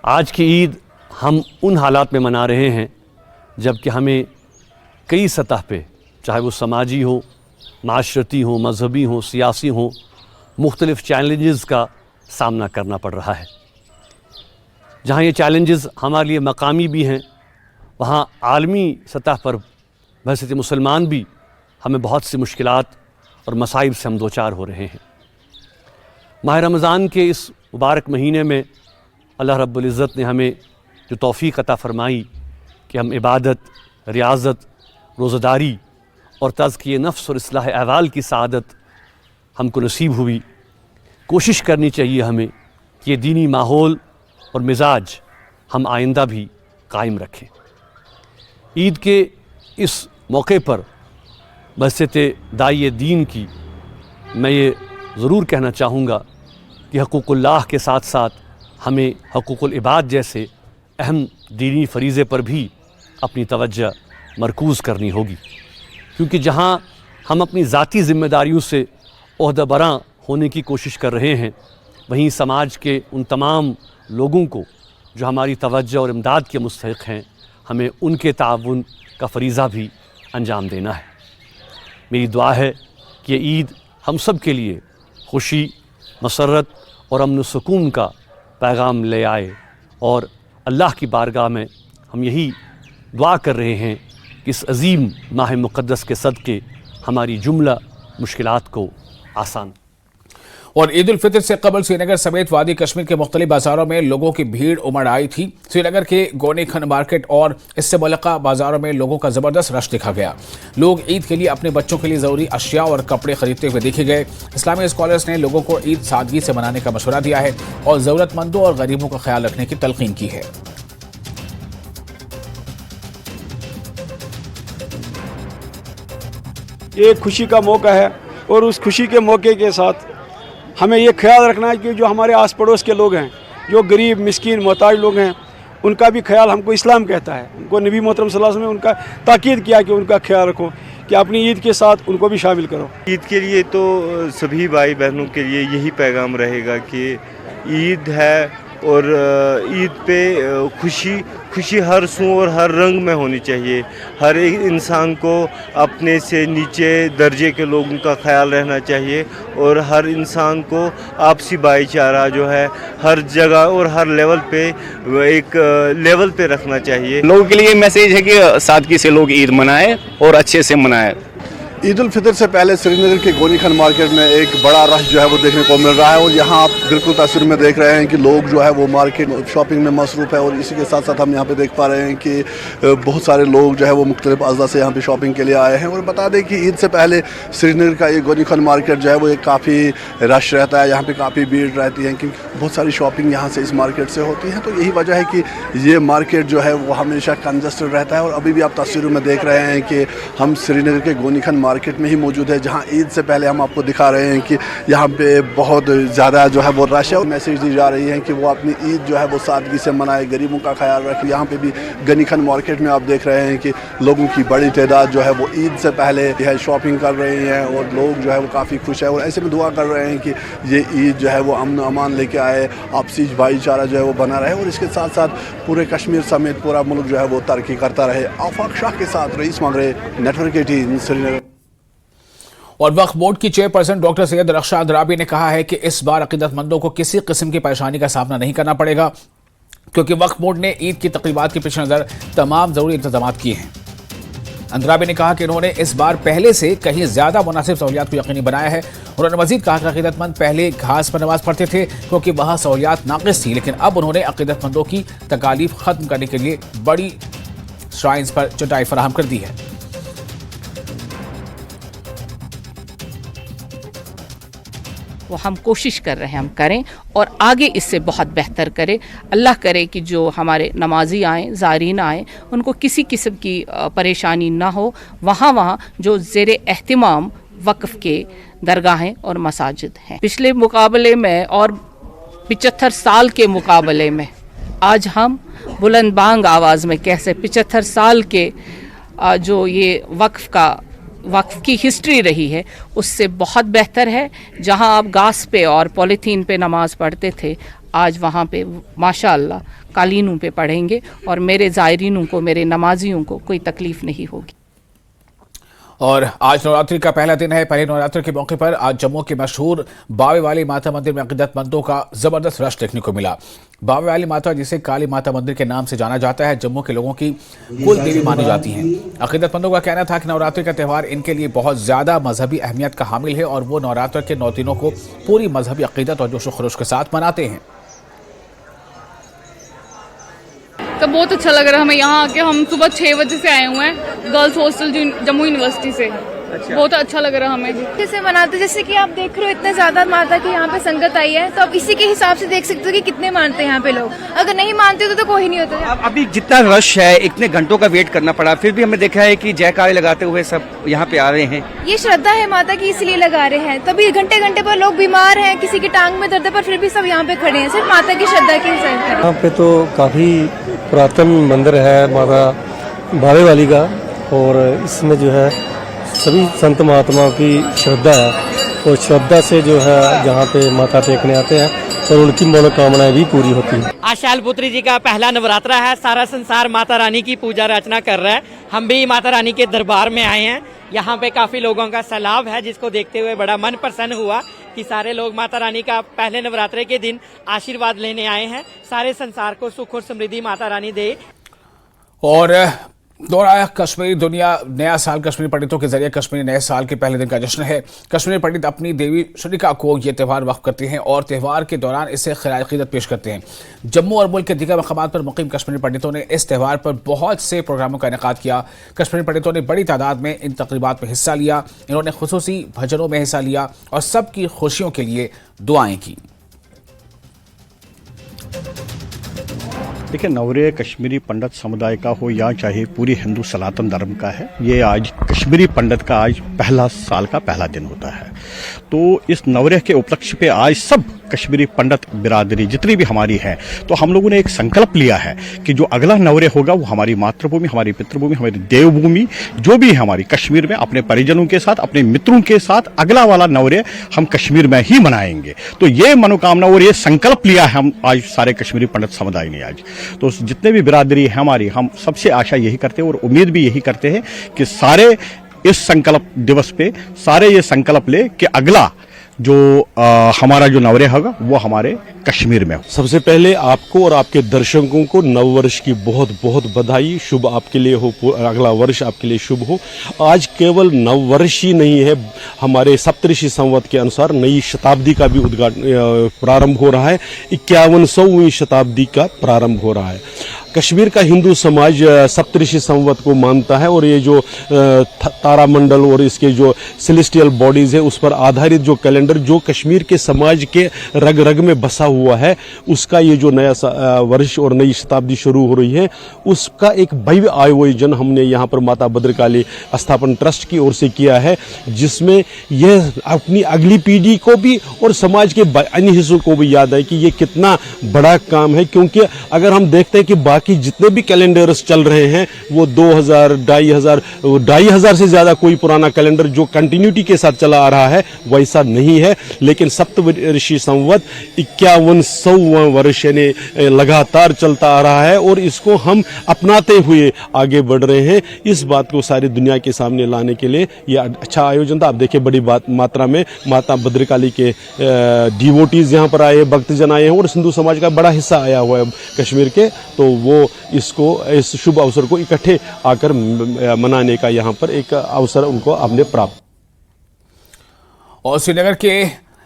S16: आज की ईद हम उन हालात में मना रहे हैं जबकि हमें कई सतह पे, चाहे वो समाजी हो, माशरती हो, मजहबी हो, सियासी हो, मुख्तलिफ चैलेंजेस का सामना करना पड़ रहा है। जहाँ ये चैलेंजेस हमारे लिए मकामी भी हैं, वहाँ आलमी सतह पर बहसीत मुसलमान भी हमें बहुत सी मुश्किलात और मसाइब से हम दो चार हो रहे हैं। माह रमज़ान के इस मुबारक महीने में अल्लाह रब्बुल इज़्ज़त ने हमें जो तौफ़ीक़ अता फ़रमाई कि हम इबादत, रियाज़त, रोज़ादारी और तज़किये नफ्स और इस्लाह अहवाल की सआदत हमको नसीब हुई। कोशिश करनी चाहिए हमें कि ये दीनी माहौल और मिजाज हम आइंदा भी कायम रखें। ईद के इस मौके पर बहसीत दाई दीन की मैं ये ज़रूर कहना चाहूँगा कि हकूक़ुल्लाह के साथ साथ हमें हकूक़ुल इबाद जैसे अहम दीनी फरीज़े पर भी अपनी तवज्जो मरकूज़ करनी होगी, क्योंकि जहाँ हम अपनी ज़ाती ज़िम्मेदारियों से ओहदेबरां होने की कोशिश कर रहे हैं, वहीं समाज के उन तमाम लोगों को जो हमारी तवज्जो और इमदाद के मुस्तहिक़ हैं, हमें उनके ताउन का फ़रीज़ा भी अंजाम देना है। मेरी दुआ है कि ईद हम सब के लिए खुशी, मसरत और अमन सुकून का पैगाम ले आए। और अल्लाह की बारगाह में हम यही दुआ कर रहे हैं कि इस अजीम माह मुक़द्दस के सदक़े हमारी जुमला मुश्किलात को आसान।
S1: और ईद उल फितर से कबल श्रीनगर समेत वादी कश्मीर के मुख्तलिफ बाजारों में लोगों की भीड़ उमड़ आई थी। श्रीनगर के गोनी खन मार्केट और इससे मुल्का बाजारों में लोगों का जबरदस्त रश देखा गया। लोग ईद के लिए अपने बच्चों के लिए जरूरी अशिया और कपड़े खरीदते हुए देखे गए। इस्लामी स्कॉलर्स ने लोगों को ईद सादगी से मनाने का मशवरा दिया है और जरूरतमंदों और गरीबों का ख्याल रखने की तलकीन की है।
S17: ये खुशी का मौका है और उस खुशी के मौके के साथ हमें ये ख्याल रखना है कि जो हमारे आस पड़ोस के लोग हैं, जो गरीब, मिस्कीन, मोहताज लोग हैं, उनका भी ख्याल हमको इस्लाम कहता है। उनको नबी मोहतरम सल्लल्लाहु अलैहि वसल्लम ने उनका ताकीद किया कि उनका ख्याल रखो, कि अपनी ईद के साथ उनको भी शामिल करो।
S18: ईद के लिए तो सभी भाई बहनों के लिए यही पैगाम रहेगा कि ईद है और ईद पे खुशी हर सू और हर रंग में होनी चाहिए। हर एक इंसान को अपने से नीचे दर्जे के लोगों का ख्याल रहना चाहिए और हर इंसान को आपसी भाईचारा जो है हर जगह और हर लेवल पे एक लेवल पे रखना चाहिए।
S19: लोगों के लिए मैसेज है कि सादगी से लोग ईद मनाएं और अच्छे से मनाएं।
S20: ईद उल फितर से पहले श्रीनगर के गोनी खान मार्केट में एक बड़ा रश जो है वो देखने को मिल रहा है और यहाँ आप बिल्कुल तस्वीर में देख रहे हैं कि लोग जो है वो मार्केट शॉपिंग में मसरूफ़ है। और इसी के साथ साथ हम यहाँ पे देख पा रहे हैं कि बहुत सारे लोग जो है वो मुख्तलिफ अज़ा से यहाँ पे शॉपिंग के लिए आए हैं। और बता दें कि ईद से पहले श्रीनगर का ये गोनी खान मार्केट जो है वो एक काफ़ी रश रहता है, यहाँ पर काफ़ी भीड़ रहती है क्योंकि बहुत सारी शॉपिंग यहाँ से इस मार्केट से होती है। तो यही वजह है कि ये मार्केट जो है वो हमेशा कंजस्टेड रहता है। और अभी भी आप तस्वीरों में देख रहे हैं कि हम श्रीनगर के गोनी खान मार्केट में ही मौजूद है, जहां ईद से पहले हम आपको दिखा रहे हैं कि यहाँ पे बहुत ज़्यादा जो है वो रश है और मैसेज दी जा रही है कि वो अपनी ईद जो है वो सादगी से मनाए, गरीबों का ख्याल रखें। यहाँ पे भी गनी खान मार्केट में आप देख रहे हैं कि लोगों की बड़ी तादाद जो है वो ईद से पहले है शॉपिंग कर रही हैं और लोग जो है वो काफ़ी खुश है और ऐसे में दुआ कर रहे हैं कि ये ईद जो है वो अमन अमान लेके आए, आपसी भाईचारा जो है वो बना रहे और इसके साथ साथ पूरे कश्मीर समेत पूरा मुल्क जो है वो तरक्की करता रहे। आफाक शाह के साथ रईस मांगरे, नेटवर्क 18 श्रीनगर।
S1: और वक्फ बोर्ड की चेयरपर्सन डॉक्टर सैयद रक्षा अंद्राबी ने कहा है कि इस बार अकीदतमंदों को किसी किस्म की परेशानी का सामना नहीं करना पड़ेगा, क्योंकि वक्फ बोर्ड ने ईद की तकरीबात के पेश नज़र तमाम जरूरी इंतजाम किए हैं। अंद्राबी ने कहा कि उन्होंने इस बार पहले से कहीं ज्यादा मुनासिब सहूलियात को यकीनी बनाया है। उन्होंने मजीद कहा कि अकीदतमंद पहले घास पर नमाज पढ़ते थे क्योंकि वहां सहूलियात नाकिस थी, लेकिन अब उन्होंने अकीदतमंदों की तकालीफ खत्म करने के लिए बड़ी श्राइन्स पर चटाई फराहम कर दी है।
S21: वो हम कोशिश कर रहे हैं हम करें और आगे इससे बहुत बेहतर करें। अल्लाह करे कि जो हमारे नमाजी आएँ, ज़ारीन आएँ, उनको किसी किस्म की परेशानी ना हो। वहाँ जो ज़ेर एहतिमाम वक्फ़ के दरगाहें और मसाजिद हैं, पिछले मुकाबले में और 75 साल के मुकाबले में आज हम बुलंद बांग आवाज़ में कैसे 75 साल के जो ये वक्फ की हिस्ट्री रही है उससे बहुत बेहतर है। जहां आप घास पे और पॉलीथीन पे नमाज पढ़ते थे, आज वहां पे माशाअल्लाह कालीनों पे पढ़ेंगे और मेरे ज़ायरीनों को, मेरे नमाजियों को कोई तकलीफ नहीं होगी।
S1: और आज नवरात्रि का पहला दिन है। पहले नवरात्रि के मौके पर आज जम्मू के मशहूर बावे वाली माता मंदिर में अकीदतमंदों का जबरदस्त रश देखने को मिला। बावे वाली माता, जिसे काली माता मंदिर के नाम से जाना जाता है, जम्मू के लोगों की कुल देवी मानी जाती हैं। अकीदतमंदों का कहना था कि नवरात्रि का त्यौहार इनके लिए बहुत ज्यादा मजहबी अहमियत का हामिल है और वो नवरात्र के 9 दिनों को पूरी मजहबी अकीदत और जोश व खरोश के साथ मनाते हैं।
S22: तो बहुत अच्छा लग रहा है हमें यहाँ आके। हम सुबह 6 बजे से आए हुए हैं गर्ल्स हॉस्टल जम्मू यूनिवर्सिटी से। अच्छा। बहुत अच्छा लग रहा हमें।
S23: कैसे मनाते, जैसे कि आप देख रहे हो इतने ज्यादा माता की यहाँ पे संगत आई है, तो आप इसी के हिसाब से देख सकते हो कि कितने मानते हैं यहाँ पे लोग। अगर नहीं मानते तो कोई नहीं होता।
S8: अभी जितना रश है, इतने घंटों का वेट करना पड़ा, फिर भी हमने देखा है कि जयकारे लगाते हुए सब यहाँ पे आ रहे हैं।
S23: ये श्रद्धा है माता की, इसलिए लगा रहे हैं। तभी घंटे घंटे पर लोग बीमार हैं, किसी की टांग में दर्द है, पर फिर भी सब यहाँ पे खड़े हैं, सिर्फ माता की श्रद्धा की वजह से।
S24: यहाँ पे तो काफी पुरातन मंदिर है माता बावे वाली का, और इसमें जो है सभी संत महात्माओं की श्रद्धा है और श्रद्धा से जो है यहाँ पे माथा टेकने आते हैं और उनकी मनोकामनाएं भी पूरी होती हैं।
S25: आज शैलपुत्री जी का पहला नवरात्रा है। सारा संसार माता रानी की पूजा अर्चना कर रहा है। हम भी माता रानी के दरबार में आए हैं। यहाँ पे काफी लोगों का सैलाब है, जिसको देखते हुए बड़ा मन प्रसन्न हुआ कि सारे लोग माता रानी का पहले नवरात्रे के दिन आशीर्वाद लेने आए हैं। सारे संसार को सुख और समृद्धि माता रानी दे।
S1: और दोहराया कश्मीरी दुनिया नया साल। कश्मीरी पंडितों के जरिए कश्मीरी नए साल के पहले दिन का जश्न है। कश्मीरी पंडित अपनी देवी शनिका को यह त्यौहार वक्फ करते हैं और त्यौहार के दौरान इसे खिराए अकीदत पेश करते हैं। जम्मू और मुल्क के दीगर मकामात पर मुकीम कश्मीरी पंडितों ने इस त्यौहार पर बहुत से प्रोग्रामों का इनेकाद किया। कश्मीरी पंडितों ने बड़ी तादाद में इन तकरीबात में हिस्सा लिया। इन्होंने खुसूसी भजनों में हिस्सा लिया और सबकी खुशियों के लिए दुआएं की।
S3: देखिए, नवरे कश्मीरी पंडित समुदाय का हो या चाहे पूरी हिंदू सनातन धर्म का है, ये आज कश्मीरी पंडित का आज पहला साल का पहला दिन होता है। तो इस नवरे के उपलक्ष्य पे आज सब कश्मीरी पंडित बिरादरी जितनी भी हमारी है, तो हम लोगों ने एक संकल्प लिया है कि जो अगला नवरे होगा वो हमारी मातृभूमि, हमारी पितृभूमि, हमारी देवभूमि जो भी है हमारी कश्मीर में, अपने परिजनों के साथ, अपने मित्रों के साथ अगला वाला नवरे हम कश्मीर में ही मनाएंगे। तो ये मनोकामना और ये संकल्प लिया है हम आज सारे कश्मीरी पंडित समुदाय ने आज। तो जितने भी बिरादरी है हमारी, हम सबसे आशा यही करते हैं और उम्मीद भी यही करते हैं कि सारे इस संकल्प दिवस पे सारे ये संकल्प ले कि अगला जो हमारा जो नवरे होगा वो हमारे कश्मीर में हो।
S7: सबसे पहले आपको और आपके दर्शकों को नववर्ष की बहुत बहुत बधाई। शुभ आपके लिए हो, अगला वर्ष आपके लिए शुभ हो। आज केवल नववर्ष ही नहीं है, हमारे सप्तऋषि संवत के अनुसार नई शताब्दी का भी प्रारंभ हो रहा है। 51वीं शताब्दी का प्रारंभ हो रहा है। कश्मीर का हिंदू समाज सप्तऋषि संवत को मानता है और ये जो तारामंडल और इसके जो सेलेस्टियल बॉडीज है उस पर आधारित जो कैलेंडर जो कश्मीर के समाज के रग रग में बसा हुआ है, उसका ये जो नया वर्ष और नई शताब्दी शुरू हो रही है, उसका एक भव्य आयोजन हमने यहाँ पर माता भद्रकाली स्थापन ट्रस्ट की ओर से किया है, जिसमें यह अपनी अगली पीढ़ी को भी और समाज के अन्य हिस्सों को भी याद है कि ये कितना बड़ा काम है। क्योंकि अगर हम देखते हैं कि बाकी जितने भी कैलेंडर्स चल रहे हैं वो 2000, 2500 से ज़्यादा कोई पुराना कैलेंडर जो कंटिन्यूटी के साथ चला आ रहा है वैसा नहीं है। लेकिन सप्तवर्षीय संवत 51वां वर्ष यानी लगातार चलता आ रहा है और इसको हम अपनाते हुए आगे बढ़ रहे हैं। इस बात को सारी दुनिया के सामने लाने के लिए यह अच्छा आयोजन था। आप देखिए बड़ी मात्रा में माता भद्रकाली के डिवोटीज यहाँ पर आए, भक्तजन आए हैं और हिंदू समाज का बड़ा हिस्सा आया हुआ है कश्मीर के, तो वो इस शुभ अवसर को इकट्ठे आकर मनाने का यहाँ पर एक अवसर उनको हमने प्राप्त।
S1: और श्रीनगर के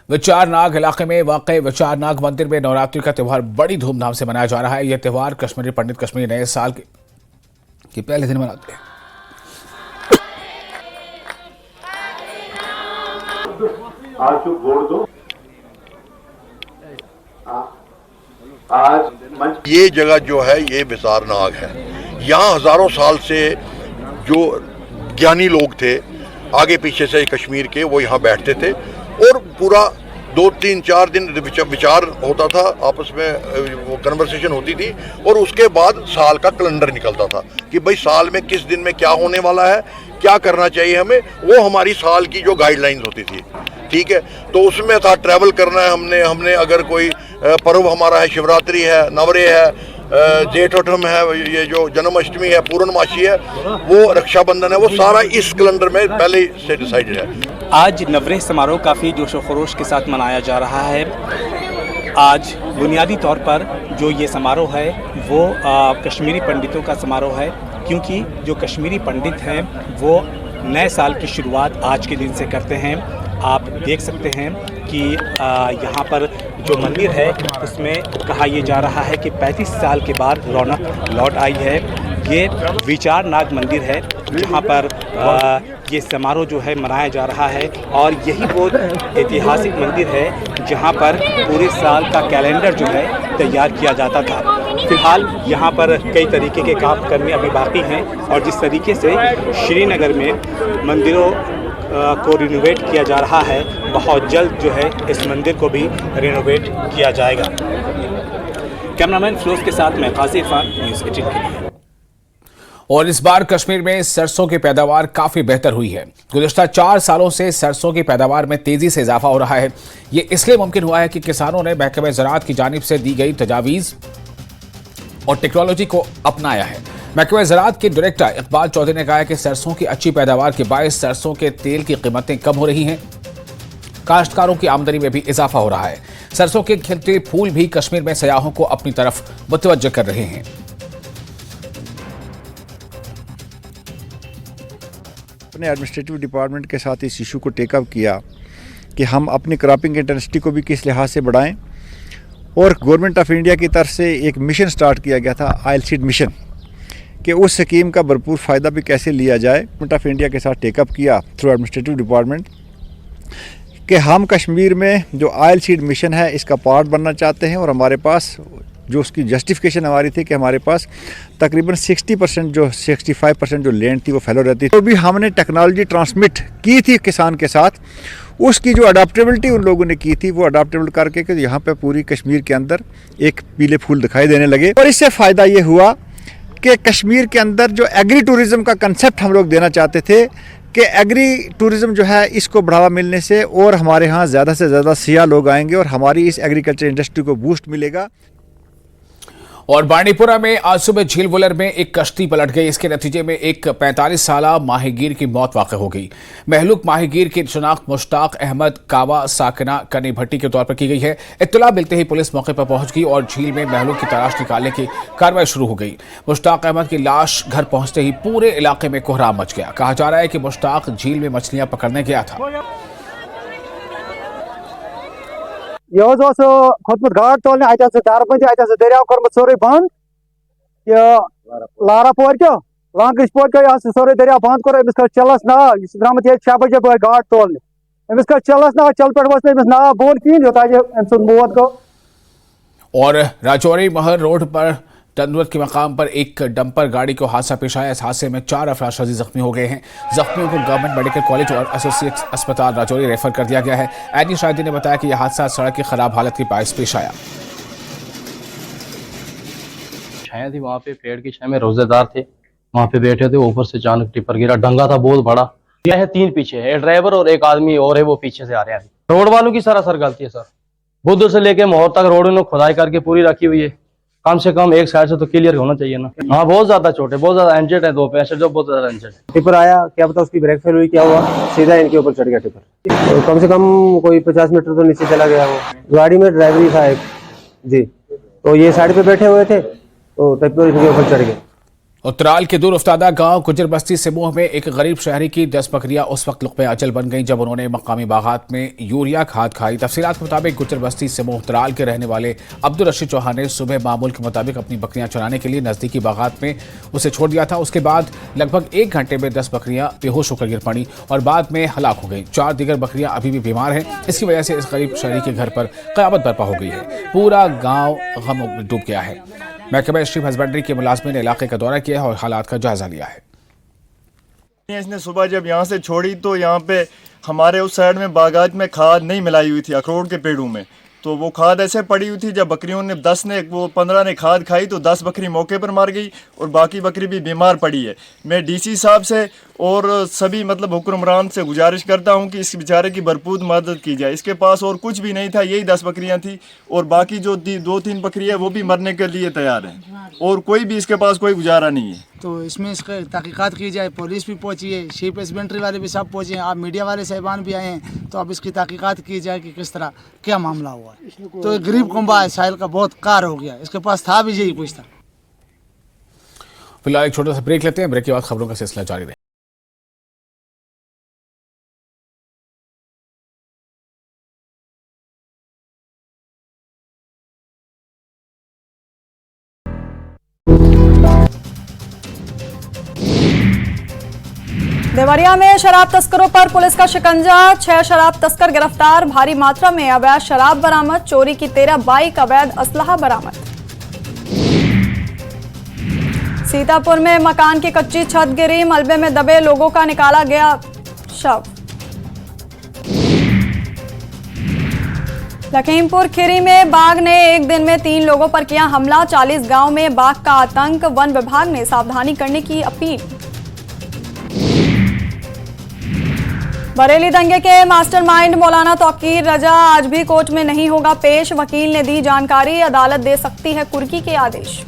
S1: विचारनाग इलाके में वाक़ई विचारनाग मंदिर में नवरात्रि का त्यौहार बड़ी धूमधाम से मनाया जा रहा है। यह त्यौहार कश्मीरी पंडित कश्मीरी नए साल के पहले दिन मनाते हैं।
S2: आज ये जगह जो है ये विचारनाग है। यहाँ हजारों साल से जो ज्ञानी लोग थे आगे पीछे से कश्मीर के, वो यहाँ बैठते थे और पूरा 2, 3, 4 दिन विचार होता था, आपस में वो कन्वर्सेशन होती थी और उसके बाद साल का कैलेंडर निकलता था कि भाई साल में किस दिन में क्या होने वाला है, क्या करना चाहिए हमें। वो हमारी साल की जो गाइडलाइंस होती थी, ठीक है। तो उसमें था ट्रैवल करना है हमने अगर कोई पर्व हमारा है, शिवरात्रि है, नवरे है, जेठोठम है, ये जो जन्माष्टमी है, पूर्णमासी है, वो रक्षाबंधन है, वो सारा इस कैलेंडर में पहले से डिसाइडेड है।
S4: आज नवरेह समारोह काफ़ी जोशो खरोश के साथ मनाया जा रहा है। आज बुनियादी तौर पर जो ये समारोह है वो कश्मीरी पंडितों का समारोह है, क्योंकि जो कश्मीरी पंडित हैं वो नए साल की शुरुआत आज के दिन से करते हैं। आप देख सकते हैं कि यहाँ पर जो मंदिर है उसमें कहा यह जा रहा है कि 35 साल के बाद रौनक लौट आई है। ये विचारनाग मंदिर है जहाँ पर ये समारोह जो है मनाया जा रहा है और यही वो ऐतिहासिक मंदिर है जहाँ पर पूरे साल का कैलेंडर जो है तैयार किया जाता था। फिलहाल यहाँ पर कई तरीके के काम करने अभी बाकी हैं और जिस तरीके से श्रीनगर में मंदिरों को रिनोवेट किया जा रहा है, बहुत जल्द जो है इस मंदिर को भी रिनोवेट किया जाएगा। कैमरामैन फिरोज के साथ मैं काजी इरफान, न्यूज़ 18 के लिए।
S1: और इस बार कश्मीर में सरसों की पैदावार काफी बेहतर हुई है। गुज़िश्ता 4 सालों से सरसों की पैदावार में तेजी से इजाफा हो रहा है। ये इसलिए मुमकिन हुआ है कि किसानों ने महकमे ज़राअत की जानिब से दी गई तजावीज़ और टेक्नोलॉजी को अपनाया है। महकमे ज़राअत के डायरेक्टर इकबाल चौधरी ने कहा है कि सरसों की अच्छी पैदावार के बायस सरसों के तेल की कीमतें कम हो रही हैं। काश्तकारों की आमदनी में भी इजाफा हो रहा है। सरसों के खिलते फूल भी कश्मीर में सयाहों को अपनी तरफ मुतवज्जह कर रहे हैं।
S6: अपने एडमिनिस्ट्रेटिव डिपार्टमेंट के साथ इस इशू को टेकअप किया कि हम अपनी क्रॉपिंग इंटेंसिटी को भी किस लिहाज से बढ़ाएं, और गवर्नमेंट ऑफ इंडिया की तरफ से एक मिशन स्टार्ट किया गया था ऑयल सीड मिशन, कि उस स्कीम का भरपूर फ़ायदा भी कैसे लिया जाए। गवर्नमेंट ऑफ इंडिया के साथ टेकअप किया थ्रू एडमिनिस्ट्रेटिव डिपार्टमेंट कि हम कश्मीर में जो ऑयल सीड मिशन है इसका पार्ट बनना चाहते हैं, और हमारे पास जो उसकी जस्टिफिकेशन हमारी थी कि हमारे पास तकरीबन 65% जो लैंड थी वो फैलो रहती थी। तो भी हमने टेक्नोलॉजी ट्रांसमिट की थी किसान के साथ, उसकी जो अडाप्टेबिलिटी उन लोगों ने की थी वो अडाप्टेबल करके कि यहाँ पे पूरी कश्मीर के अंदर एक पीले फूल दिखाई देने लगे। और इससे फ़ायदा ये हुआ कि कश्मीर के अंदर जो एग्री टूरिज़्म का कंसेप्ट हम लोग देना चाहते थे कि एग्री टूरिज़्म जो है इसको बढ़ावा मिलने से और हमारे यहाँ ज़्यादा से ज़्यादा सियाह लोग आएंगे और हमारी इस एग्रीकल्चर इंडस्ट्री को बूस्ट मिलेगा।
S1: और बांडीपुरा में आज सुबह झील वुलर में एक कश्ती पलट गई। इसके नतीजे में एक 45 साल माहीगीर की मौत वाक़ हो गई। महलूक माहीगीर की शनाख्त मुश्ताक अहमद कावा साकिना कनी भट्टी के तौर पर की गई है। इत्तला मिलते ही पुलिस मौके पर पहुंच गई और झील में महलूक की तलाश निकालने की कार्रवाई शुरू हो गई। मुश्ताक अहमद की लाश घर पहुंचते ही पूरे इलाके में कोहराम मच गया। कहा जा रहा है कि मुश्ताक झील में मछलियां पकड़ने गया था।
S9: यह खोतमुत गाड़ तोलने दरियाव कर्मुत सोरे बंद यह लारा पोर लांकश पोत गई यहाँ सोरे दरिया बंद कर अमिस कर चलस ना द्रामत ये 6 बजे गाड़ तोलने अमिस कर चलस ना चल पे वस अमिस ना बोन कहीं योता मौत गो।
S1: और राजौरी महर रोड पर तंदुरत के मकाम पर एक डंपर गाड़ी को हादसा पेश आया। इस हादसे में 4 अफराद शदीद जख्मी हो गए हैं। जख्मियों को गवर्नमेंट मेडिकल कॉलेज और एसोसिएट अस्पताल राजौरी रेफर कर दिया गया है। ऐनी शाहिदी ने बताया कि यह हादसा सड़क की खराब हालत के बायस पेश आया।
S10: छाया थी वहाँ पे, पेड़ की छाया में रोजेदार थे, वहाँ पे बैठे थे, ऊपर से अचानक टिपर गिरा। डंगा था बहुत बड़ा। यह है 3 पीछे है, ड्राइवर और एक आदमी और है, वो पीछे से आ रहे हैं। रोड वालों की सरासर गलती है सर। बुद्ध से लेके मोहर तक रोड ने खुदाई करके पूरी रखी हुई है। कम से कम एक साइड से तो क्लियर होना चाहिए ना। हाँ बहुत ज्यादा चोट है, बहुत ज्यादा इंजर्ड है। 2 पैसेंजर जो बहुत ज्यादा इंजर्ड है।
S12: टिपर आया, क्या पता उसकी ब्रेक फेल हुई, क्या हुआ, सीधा इनके ऊपर चढ़ गया टिपर। तो कम से कम कोई 50 मीटर तो नीचे चला गया वो। गाड़ी में ड्राइवरी था एक जी, तो ये साइड पे बैठे हुए थे तो टिपर इनके ऊपर चढ़ गया।
S1: उत्तराल के दूर उफ्तादा गांव गुजर बस्ती सिमोह में एक गरीब शहरी की 10 बकरियां उस वक्त लुक़्मे अजल बन गईं जब उन्होंने मकामी बागात में यूरिया खाद खाई। तफसीलात के मुताबिक गुजर बस्ती सिमोह उत्तराल के रहने वाले अब्दुल रशीद चौहान ने सुबह मामूल के मुताबिक अपनी बकरियां चराने के लिए नज़दीकी बागात में उसे छोड़ दिया था। उसके बाद लगभग 1 घंटे में 10 बकरियां बेहोश होकर गिर पड़ी और बाद में हलाक हो गई। 4 दीगर बकरियां अभी भी बीमार हैं। इसकी वजह से इस गरीब शहरी के घर पर क़यामत बर्पा हो गई है। पूरा गाँव गम में डूब गया है। महकमा स्ट्रीम हस्बेंड्री के मुलाजमिन ने इलाके का दौरा किया है और हालात का जायजा लिया है।
S13: इसने सुबह जब यहाँ से छोड़ी तो यहाँ पे हमारे उस साइड में बागात में खाद नहीं मिलाई हुई थी, अखरोट के पेड़ों में, तो वो खाद ऐसे पड़ी हुई थी। जब बकरियों ने 15 ने खाद खाई तो 10 बकरी मौके पर मार गई और बाकी बकरी भी बीमार पड़ी है। मैं डीसी साहब से और सभी मतलब हुक्मरान से गुजारिश करता हूं कि इस बेचारे की भरपूर मदद की जाए। इसके पास और कुछ भी नहीं था, यही 10 बकरियां थी और बाकी जो 2-3 बकरी है वो भी मरने के लिए तैयार हैं और कोई भी इसके पास कोई गुजारा नहीं है।
S14: तो इसमें इसका तहकीकात की जाए। पुलिस भी पहुंची है, शीप हस्बेंड्री वाले भी सब पहुंचे हैं, आप मीडिया वाले साहिबान भी आए हैं, तो अब इसकी तहकीकात की जाए कि किस तरह क्या मामला हुआ है। तो गरीब कुंबा है, साहिल का बहुत कार हो गया, इसके पास था भी यही कुछ था।
S1: फिलहाल एक छोटा सा ब्रेक लेते हैं, ब्रेक के बाद खबरों का सिलसिला जारी रहेगा।
S15: देवरिया में शराब तस्करों पर पुलिस का शिकंजा। 6 शराब तस्कर गिरफ्तार। भारी मात्रा में अवैध शराब बरामद। चोरी की 13 बाइक, अवैध असलहा बरामद। सीतापुर में मकान की कच्ची छत गिरी, मलबे में दबे लोगों का निकाला गया शव। लखीमपुर खीरी में बाघ ने एक दिन में 3 लोगों पर किया हमला। 40 गांव में बाघ का आतंक। वन विभाग ने सावधानी करने की अपील। बरेली दंगे के मास्टरमाइंड मौलाना तौकीर रजा आज भी कोर्ट में नहीं होगा पेश। वकील ने दी जानकारी, अदालत दे सकती है कुर्की के आदेश।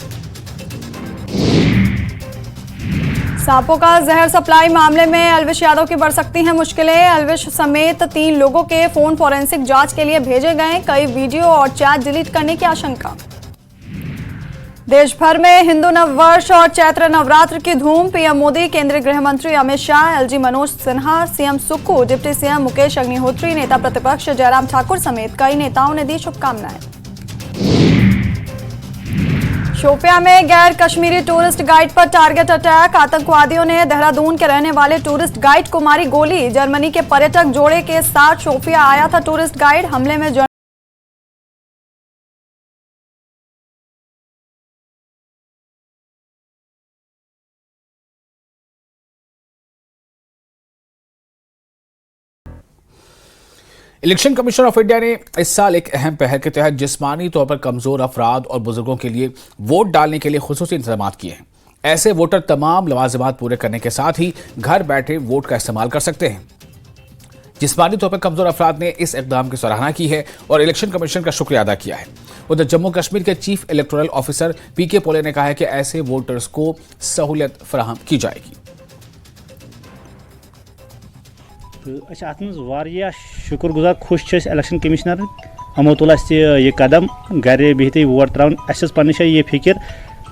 S15: सांपों का जहर सप्लाई मामले में अलविश यादव की बढ़ सकती हैं मुश्किलें। अलविश समेत 3 लोगों के फोन फॉरेंसिक जांच के लिए भेजे गए। कई वीडियो और चैट डिलीट करने की आशंका। देश भर में हिंदू नववर्ष और चैत्र नवरात्र की धूम। पीएम मोदी, केंद्रीय गृह मंत्री Amit Shah, LG Manoj Sinha, CM Sukhu, deputy CM Mukesh Agnihotri, नेता प्रतिपक्ष जयराम ठाकुर समेत कई नेताओं ने दी शुभकामनाएं। शोपियां में गैर कश्मीरी टूरिस्ट गाइड पर टारगेट अटैक। आतंकवादियों ने देहरादून के रहने वाले टूरिस्ट गाइड को मारी गोली। जर्मनी के पर्यटक जोड़े के साथ शोपियां आया था टूरिस्ट गाइड। हमले में
S1: इलेक्शन कमीशन ऑफ इंडिया ने इस साल एक अहम पहल के तहत जिस्मानी तौर पर कमजोर अफराद और बुजुर्गों के लिए वोट डालने के लिए खुसूसी इंतजाम किए हैं। ऐसे वोटर तमाम लवाजिमात पूरे करने के साथ ही घर बैठे वोट का इस्तेमाल कर सकते हैं। जिस्मानी तौर पर कमजोर अफराद ने इस इकदाम की सराहना की है और इलेक्शन कमीशन का शुक्रिया अदा किया है। उधर जम्मू कश्मीर के चीफ इलेक्टोरल ऑफिसर पीके पोले ने कहा है कि ऐसे वोटर्स को सहूलियत फराहम की जाएगी।
S26: अत मह शुक्रगुजार खुश इलेक्शन कमिश्नर हमो तुल यह कदम घर बिहत वोट त्रावन। पे यह फिक्र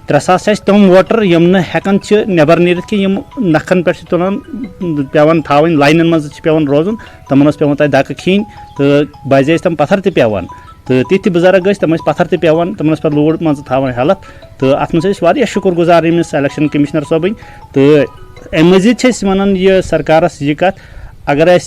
S26: 3,000 तम वोटर यम हेकान नबर नीर कि नखन पे तुलान पेवान थावन लाइन मज पेवान रोजन तमन पेवान तक धक् खीन तो बजे तम पत्थर ते पेवान तो तिथि बुजुर्ग तम पत्थर ते पेवान तमन पे लोड मज थावन हेल्प तो अत मज शुक्र गुजार यमिस इलेक्शन कमिश्नर सोबन तो अम मजीद वन यह सरकारस यह कत अगर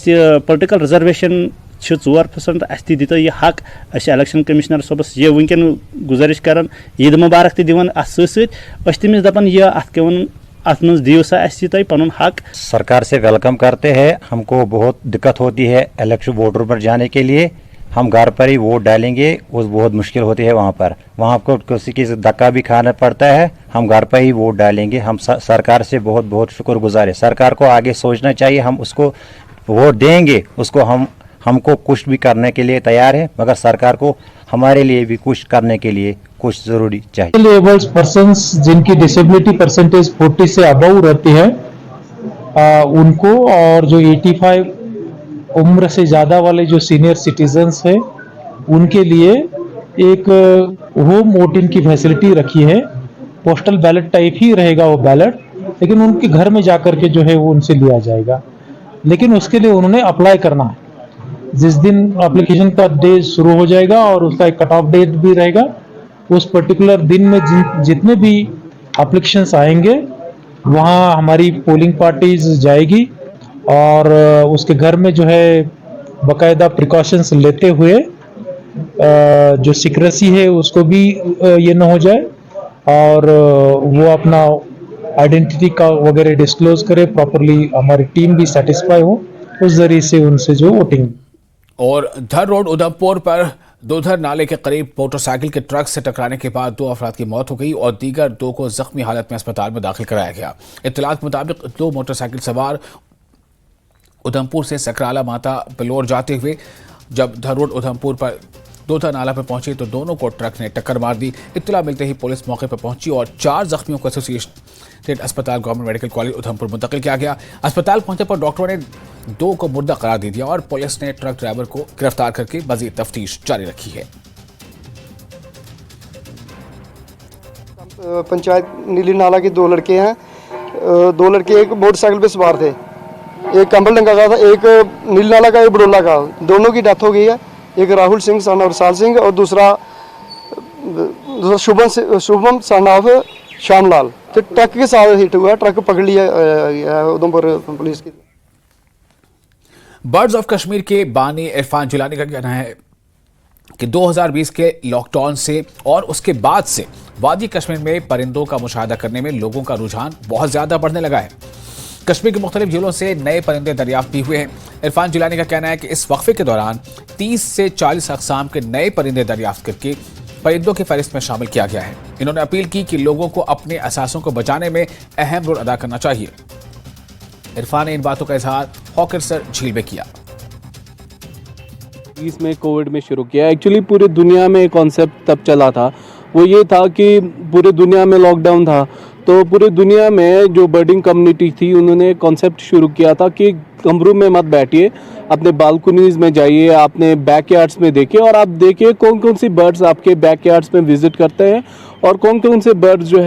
S26: पोलिटिकल रिजर्वेशन 4% अस दितो यह हक अस इलेक्शन कमिश्नर सोबस यह वनकन गुजारिश करान ईद मुबारक ते दिवन अत सत तमिस दपान यह अत के वन अत मज दियो सा अस तुम पन हक।
S5: सरकार से वेलकम करते हैं। हमको बहुत दिक्कत होती है इलेक्शन वोटर पर जाने के लिए, हम घर पर ही वोट डालेंगे वो बहुत मुश्किल होती है वहाँ आपको किसी की धक्का भी खाना पड़ता है, हम घर पर ही वोट डालेंगे। हम सरकार से बहुत बहुत शुक्रगुजार है। सरकार को आगे सोचना चाहिए, हम उसको वोट देंगे, उसको हमको कुछ भी करने के लिए तैयार है, मगर सरकार को हमारे लिए भी कुछ करने के लिए कुछ जरूरी चाहिए।
S11: एबल्ड पर्सन्स जिनकी डिसेबिलिटी परसेंटेज 40 से अबव रहती है उनको, और जो 85 उम्र से ज़्यादा वाले जो सीनियर सिटीजन्स हैं उनके लिए एक होम वोटिंग की फैसिलिटी रखी है। पोस्टल बैलेट टाइप ही रहेगा वो बैलेट, लेकिन उनके घर में जाकर के जो है वो उनसे लिया जाएगा। लेकिन उसके लिए उन्होंने अप्लाई करना है। जिस दिन एप्लीकेशन का डे शुरू हो जाएगा और उसका एक कट ऑफ डेट भी रहेगा, उस पर्टिकुलर दिन में जितने भी एप्लीकेशंस आएंगे वहाँ हमारी पोलिंग पार्टीज जाएगी और उसके घर में जो है बाकायदा प्रिकॉशंस लेते हुए जो सीक्रेसी है उसको भी ये न हो जाए और वो अपना आइडेंटिटी का वगैरह डिस्क्लोज करे प्रॉपरली, हमारी टीम भी सेटिस्फाई हो उस जरिए से उनसे जो वोटिंग।
S1: और धर रोड उधमपुर पर दोधर नाले के करीब मोटरसाइकिल के ट्रक से टकराने के बाद 2 अफराद की मौत हो गई और दीगर 2 को जख्मी हालत में अस्पताल में दाखिल कराया गया। इत्तलात मुताबिक 2 मोटरसाइकिल सवार उधमपुर से सकराला माता बिलोर जाते हुए जब धर रोड उधमपुर पर दोधा नाला पर पहुंचे तो दोनों को ट्रक ने टक्कर मार दी। इत्तला मिलते ही पुलिस मौके पर पहुंची और 4 जख्मियों को एसोसिएटेड अस्पताल गवर्नमेंट मेडिकल कॉलेज उधमपुर मुंतकिल किया गया। अस्पताल पहुंचने पर डॉक्टरों ने 2 को मुर्दा करार दे दिया और पुलिस ने ट्रक ड्राइवर को गिरफ्तार करके मजीद तफ्तीश जारी रखी है।
S16: पंचायत नीली नाला के 2 लड़के हैं, 2 लड़के एक मोटरसाइकिल पे सवार थे, एक कंबल डंगा का था, एक नीली नाला का, एक बडोला का। दोनों की डेथ हो गई है, एक राहुल सिंह सन ऑफ साल सिंह और दूसरा शुभम सन ऑफ श्यामलाल। तो ट्रक के साथ हिट हुआ, ट्रक पकड़ लिया उधमपुर पुलिस की।
S1: बर्ड्स ऑफ कश्मीर के बानी इरफान जिलानी का कहना है कि 2020 के लॉकडाउन से और उसके बाद से वादी कश्मीर में परिंदों का मुशाहदा करने में लोगों का रुझान बहुत ज्यादा बढ़ने लगा है। कश्मीर के मुख्तलिफ जिलों से नए परिंदे दरियाफ्त भी हुए हैं। इरफान जिलानी का कहना है कि इस वक्फे के दौरान 30 से 40 अक़साम के नए परिंदे दरियाफ्त करके परिंदों की फहरिस्त में शामिल किया गया है। इन्होंने अपील की कि लोगों को अपने असासों को बचाने में अहम रोल अदा करना चाहिए। इरफान ने इन बातों का इजहार हॉकिरसर झील में किया।
S17: में कोविड में शुरू किया। एक्चुअली पूरी दुनिया में कॉन्सेप्ट तब चला था, वो ये था कि पूरी दुनिया में लॉकडाउन था, तो पूरी दुनिया में जो बर्डिंग कम्युनिटी थी उन्होंने कॉन्सेप्ट शुरू किया था कि कमरों में मत बैठिए, अपने बालकनीज में जाइए, अपने बैकयार्ड्स में देखिए और आप देखिए कौन कौन सी बर्ड्स आपके बैकयार्ड्स में विजिट करते हैं और कौन कौन से बर्ड्स जो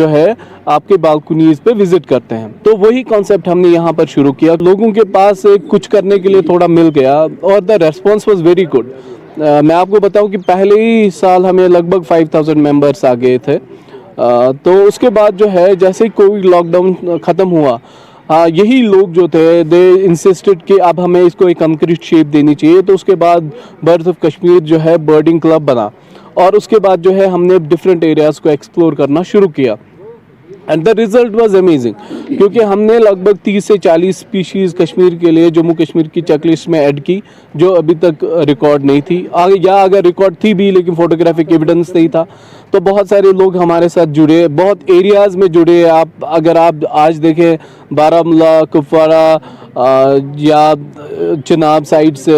S17: है आपके बालकनीज पे विजिट करते हैं। तो वही कॉन्सेप्ट हमने यहाँ पर शुरू किया। लोगों के पास कुछ करने के लिए थोड़ा मिल गया और the response was very good. मैं आपको बताऊं कि पहले ही साल हमें लगभग 5000 मेंबर्स आ गए थे। तो उसके बाद जो है जैसे ही कोविड लॉकडाउन ख़त्म हुआ, यही लोग जो थे दे इंसिस्टेड कि अब हमें इसको एक कंक्रीट शेप देनी चाहिए। तो उसके बाद बर्ड्स ऑफ कश्मीर जो है बर्डिंग क्लब बना और उसके बाद जो है हमने डिफरेंट एरियाज़ को एक्सप्लोर करना शुरू किया and the result was amazing, क्योंकि हमने लगभग 30 से 40 स्पीशीज़ कश्मीर के लिए जम्मू कश्मीर की चेकलिस्ट में ऐड की जो अभी तक रिकॉर्ड नहीं थी, या अगर रिकॉर्ड थी भी लेकिन फोटोग्राफिक एविडेंस नहीं था। तो बहुत सारे लोग हमारे साथ जुड़े, बहुत एरियाज़ में जुड़े। अगर आप आज देखें बारामूला, कुपवारा या चिनाब साइड से,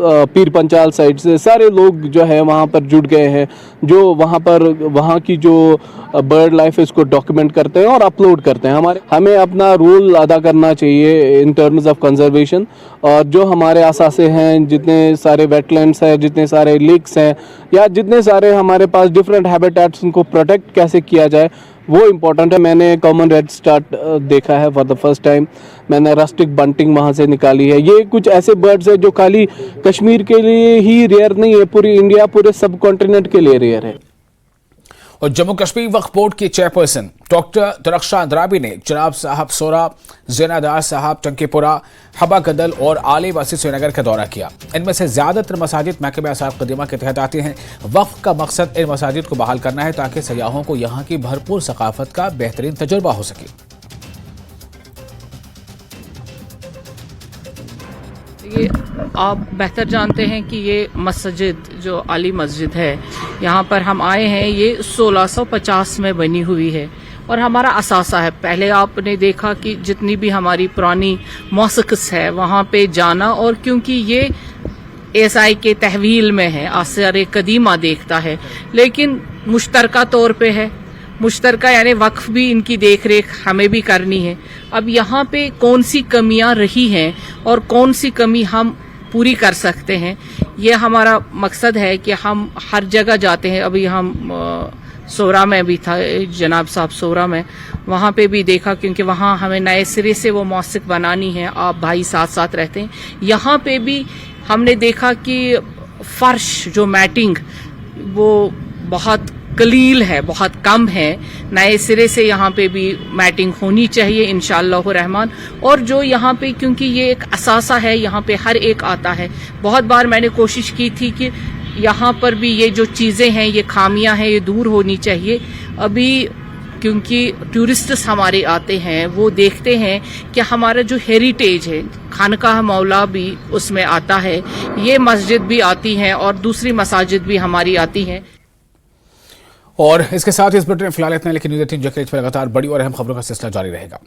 S17: पीर पंचाल साइड से सारे लोग जो है वहाँ पर जुड़ गए हैं, जो वहाँ की जो बर्ड लाइफ है इसको डॉक्यूमेंट करते हैं और अपलोड करते हैं। हमें अपना रोल अदा करना चाहिए इन टर्म्स ऑफ कंजर्वेशन, और जो हमारे असासे हैं, जितने सारे वेटलैंड्स हैं, जितने सारे लेक्स हैं या जितने सारे हमारे पास डिफरेंट हैबिटेट्स उनको प्रोटेक्ट कैसे किया जाए वो इम्पोर्टेंट है। मैंने कॉमन रेड स्टार्ट देखा है फॉर द फर्स्ट टाइम, मैंने रस्टिक बंटिंग वहाँ से निकाली है। ये कुछ ऐसे बर्ड्स है जो खाली कश्मीर के लिए ही रेयर नहीं है, पूरी इंडिया पूरे सब कॉन्टिनेंट के लिए रेयर है।
S1: और जम्मू कश्मीर वक्फ बोर्ड के चेयरपर्सन डॉक्टर तरक्षा अंद्राबी ने जनाब साहब सोरा, ज़ैनादार साहब टंकीपुरा, हबा गदल और आले मस्जिद श्रीनगर का दौरा किया। इनमें से ज़्यादातर मसाजिद महकमे आसार कदीमा के तहत आती हैं। वक्फ का मकसद इन मसाजिद को बहाल करना है ताकि सयाहों को यहाँ की भरपूर सकाफत का बेहतरीन तजुर्बा हो सके।
S8: ये आप बेहतर जानते हैं कि ये मस्जिद जो आली मस्जिद है, यहाँ पर हम आए हैं, ये 1650 में बनी हुई है और हमारा असासा है। पहले आपने देखा कि जितनी भी हमारी पुरानी मौसिक़स है वहाँ पे जाना, और क्योंकि ये एसआई के तहवील में है, आसार कदीमा देखता है, लेकिन मुश्तरका तौर पे है, मुश्तरका यानी वक्फ भी इनकी देख रेख हमें भी करनी है। अब यहाँ पे कौन सी कमियां रही हैं और कौन सी कमी हम पूरी कर सकते हैं, ये हमारा मकसद है कि हम हर जगह जाते हैं। अभी हम सोरा में भी था, जनाब साहब सोरा में, वहाँ पे भी देखा, क्योंकि वहाँ हमें नए सिरे से वो मौसिक बनानी है, आप भाई साथ साथ रहते हैं। यहाँ पे भी हमने देखा कि फर्श जो मैटिंग वो बहुत कलील है, बहुत कम है, नए सिरे से यहाँ पे भी मैटिंग होनी चाहिए इंशाअल्लाह रहमान। और जो यहाँ पे, क्योंकि ये एक असासा है, यहाँ पे हर एक आता है। बहुत बार मैंने कोशिश की थी कि यहाँ पर भी ये जो चीज़ें हैं, ये खामियां हैं, ये दूर होनी चाहिए। अभी क्योंकि टूरिस्ट्स हमारे आते हैं, वो देखते हैं कि हमारा जो हेरिटेज है, खानकाह मौला भी उसमें आता है, ये मस्जिद भी आती हैं और दूसरी मसाजिद भी हमारी आती हैं।
S1: और इसके साथ इस बुलेटिन में फिलहाल इतना, लेकिन न्यूज़ 18 जखरीज पर लगातार बड़ी और अहम खबरों का सिलसिला जारी रहेगा।